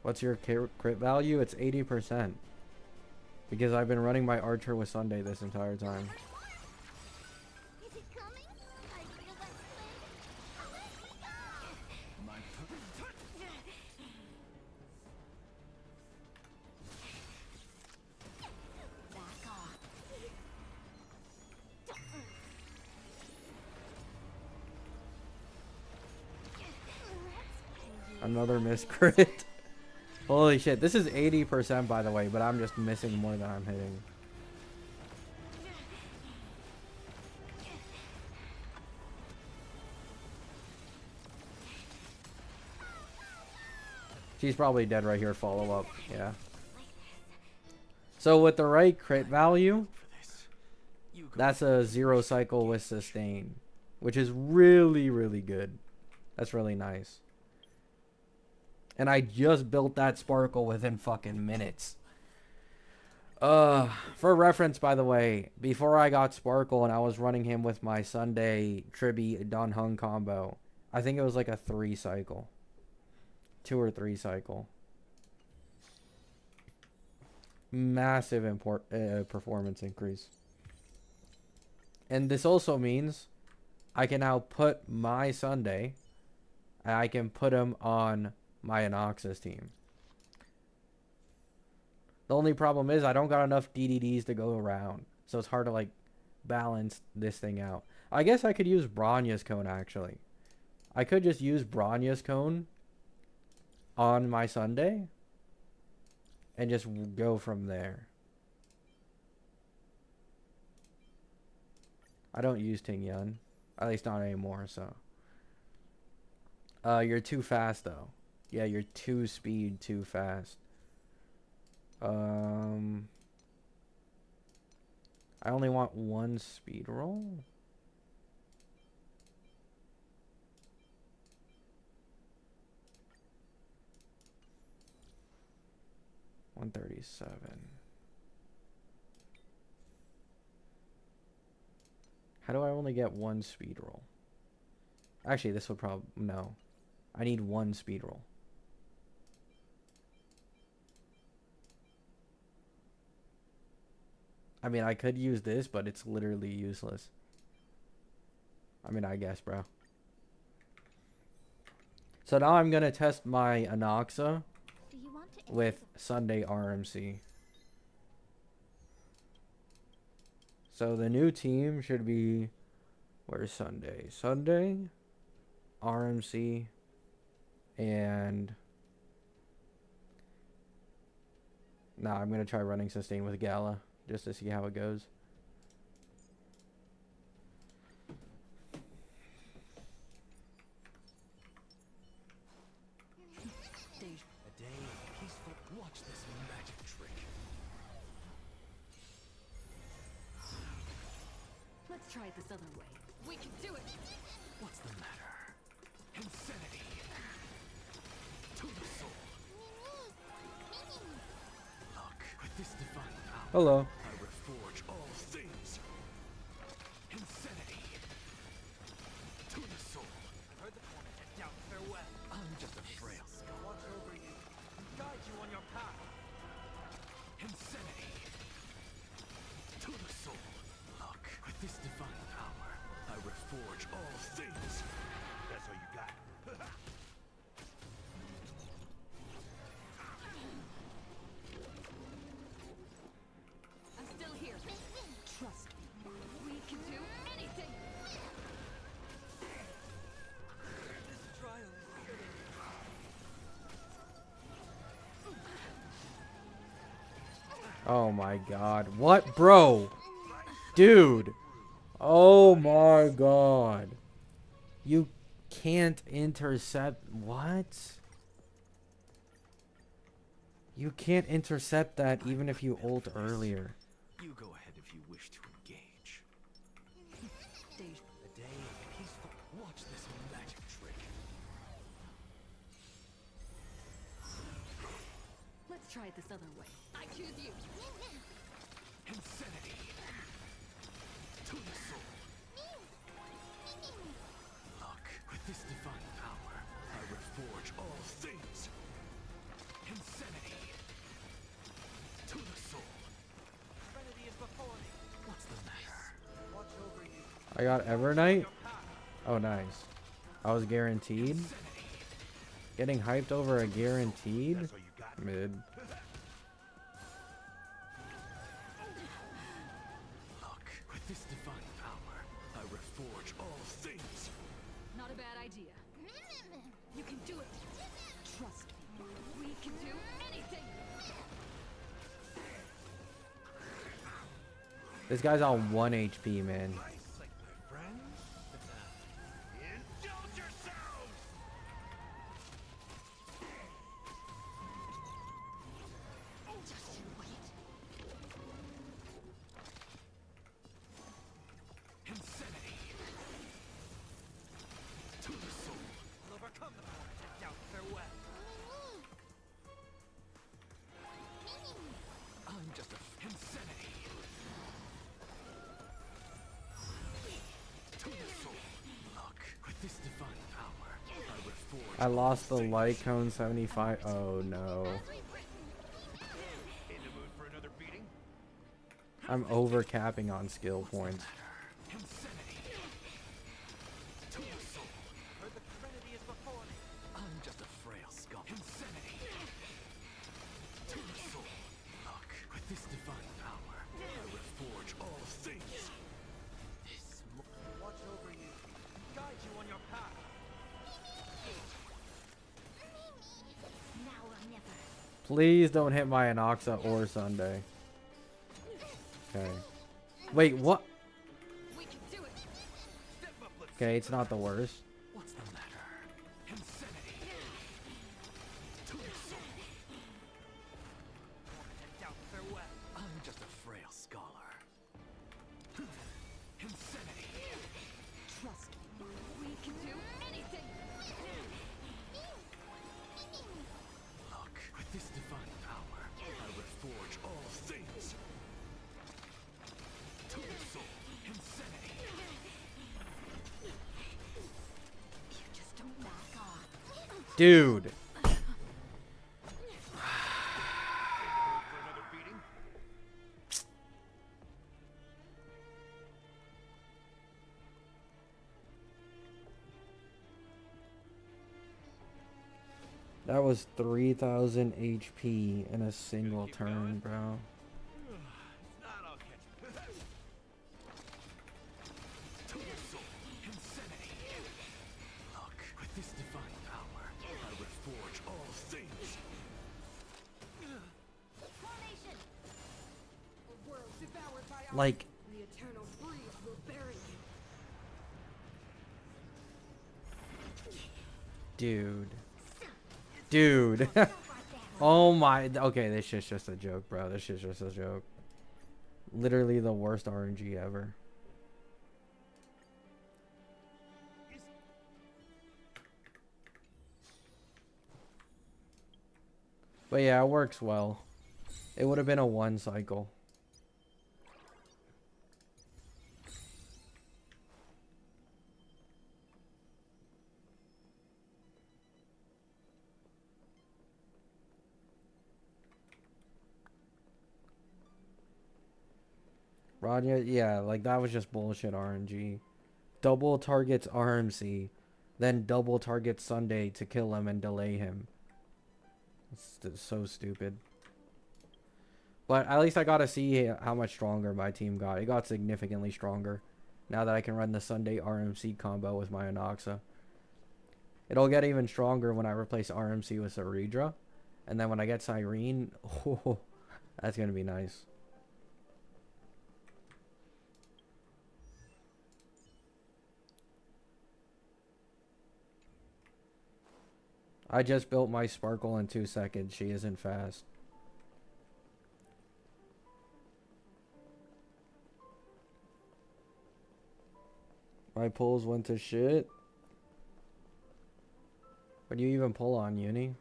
What's your crit value? It's 80%. Because I've been running my Archer with Sunday this entire time. Is it coming? I feel that My back off. Another missed crit. Holy shit, this is 80% by the way, but I'm just missing more than I'm hitting. She's probably dead right here, follow up, yeah. So with the right crit value, that's a 0 cycle with sustain, which is really, really good. That's really nice. And I just built that Sparkle within fucking minutes. For reference, by the way, before I got Sparkle and I was running him with my Sunday Tribby Don Hung combo, I think it was like a 3 cycle. 2 or 3 cycle. Massive performance increase. And this also means I can now put my Sunday, and I can put him on my Anoxus team. The only problem is I don't got enough DDDs to go around. So it's hard to, like, balance this thing out. I guess I could use Bronya's Cone, actually. I could just use Bronya's Cone on my Sunday and just go from there. I don't use Ting Yun. At least not anymore, so. You're too fast, though. Yeah, you're 2 speed, too fast. I only want 1 speed roll. $137. How do I only get 1 speed roll? Actually, this would probably... No. I need 1 speed roll. I mean, I could use this, but it's literally useless. I mean, I guess, bro. So now I'm going to test my Anoxa with Sunday RMC. So the new team should be... Where's Sunday? Sunday, RMC, and... Nah, I'm going to try running Sustain with Gala, just to see how it goes. A day of peaceful... Watch this magic trick. Let's try it this other way. We can do it! What's the matter? Insanity! To the soul! Look, with this divine power, Hello. I reforge all things! Insanity! To the soul! I've heard the corner to doubt farewell. I'm just a frail... Watch over you and guide you on your path. Insanity! To the soul! Look, with this divine power, I reforge all things! That's all you got? I'm still here. Trust me. We can do anything! This trial is getting... Oh my god. What? Bro! Dude! Oh my god. You can't intercept... What? You can't intercept that even if you ult earlier. You go ahead if you wish to engage. A day of peaceful... Watch this magic trick. Let's try it this other way. I choose you! Insanity! To the soul! Look, with this divine power, I reforge all things! Insanity! To the soul! Serenity is before me. What's the matter? Watch over you. I got Evernight? Oh, nice. I was guaranteed? Getting hyped over a guaranteed? Mid. Look, with this divine power, I reforge all things! Not a bad idea. You can do it! Trust me. We can do anything! This guy's on 1 HP, man. Indulge yourselves! Just you wait. Insanity! To the soul! Will overcome the corner to doubt farewell. I'm just a... Insanity! To the soul! Look, with this divine power, I reforge... I lost the light cone 75. Oh no. In the mood for another beating? I'm over capping on skill points. Please don't hit my Anoxa or Sunday. Okay. Wait, what? Okay, it's not the worst. What's the matter? Insanity. I'm just a frail scholar. Insanity. Trust me, we can do anything. Look, with this divine power, I reforge all things. To the soul, insanity. You just don't back off. Dude. That was 3,000 HP in a single turn, bro. Look, with this divine power, I reforge all things. Formation. A world devoured by our Like, the eternal breeze will bury you. dude. Dude. Oh my. Okay, this shit's just a joke, bro. This shit's just a joke. Literally the worst RNG ever. But yeah, it works well. It would have been a 1 cycle. Rania, yeah, like that was just bullshit RNG. Double targets RMC, then double targets Sunday to kill him and delay him. It's so stupid. But at least I got to see how much stronger my team got. It got significantly stronger now that I can run the Sunday RMC combo with my Anoxa. It'll get even stronger when I replace RMC with Saridra. And then when I get Cyrene, oh, that's going to be nice. I just built my Sparkle in 2 seconds. She isn't fast. My pulls went to shit. What do you even pull on, Uni?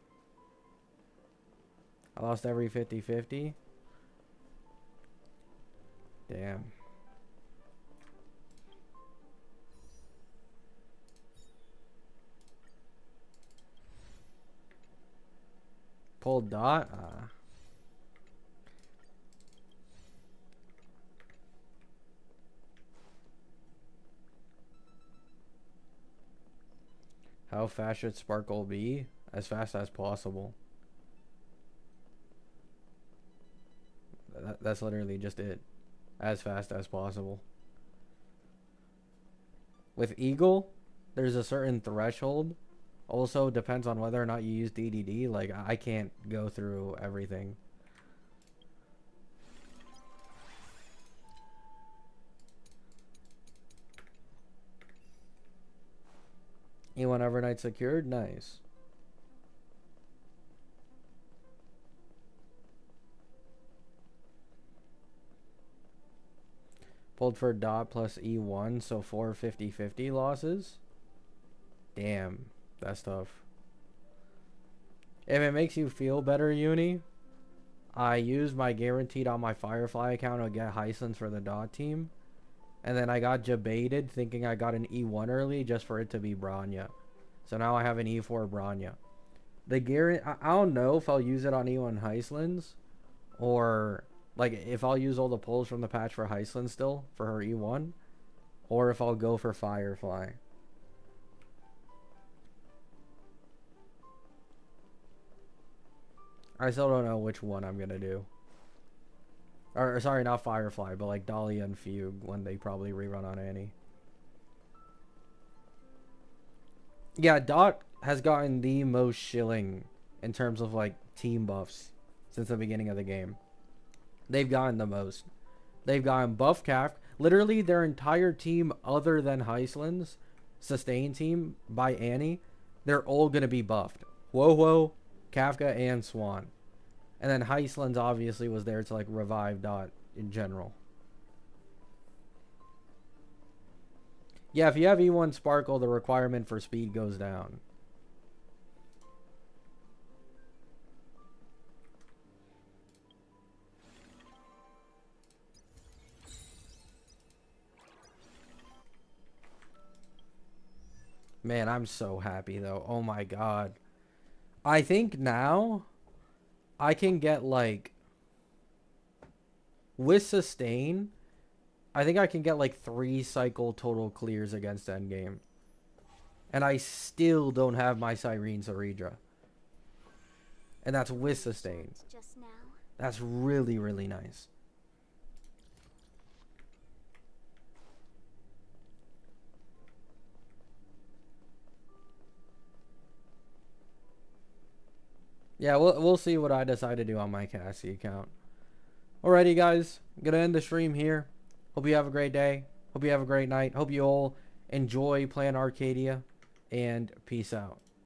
I lost every 50-50. Damn. Pulled dot? How fast should Sparkle be? As fast as possible. That's literally just it. As fast as possible. With Eagle, there's a certain threshold. Also, depends on whether or not you use DDD. Like, I can't go through everything. E1 Evernight secured? Nice. Pulled for dot plus E1, so 4 50-50 losses. Damn, that's tough. If it makes you feel better, Uni, I used my guaranteed on my Firefly account to get Heislands for the dot team. And then I got debated thinking I got an E1 early just for it to be Branya. So now I have an E4 Branya. I don't know if I'll use it on E1 Heislands or like if I'll use all the pulls from the patch for Heisland still for her E1 or if I'll go for Firefly. I still don't know which one I'm gonna do. Or sorry, not Firefly, but like Dahlia and Fugue when they probably rerun on Annie. Yeah, Dot has gotten the most shilling in terms of like team buffs since the beginning of the game. They've gotten the most. They've gotten buff Kafka. Literally their entire team other than Heisland's sustain team by Annie, they're all going to be buffed. Whoa, Kafka, and Swan. And then Heisland's obviously was there to like revive Dot in general. Yeah, if you have E1 Sparkle, the requirement for speed goes down. Man, I'm so happy though. Oh my god. I think now I can get like with sustain, I think I can get like 3 cycle total clears against endgame. And I still don't have my Cyrene Ceredra. And that's with sustain. Just now. That's really, really nice. Yeah, we'll see what I decide to do on my Cassie account. Alrighty, guys. I'm going to end the stream here. Hope you have a great day. Hope you have a great night. Hope you all enjoy playing Arcadia. And peace out.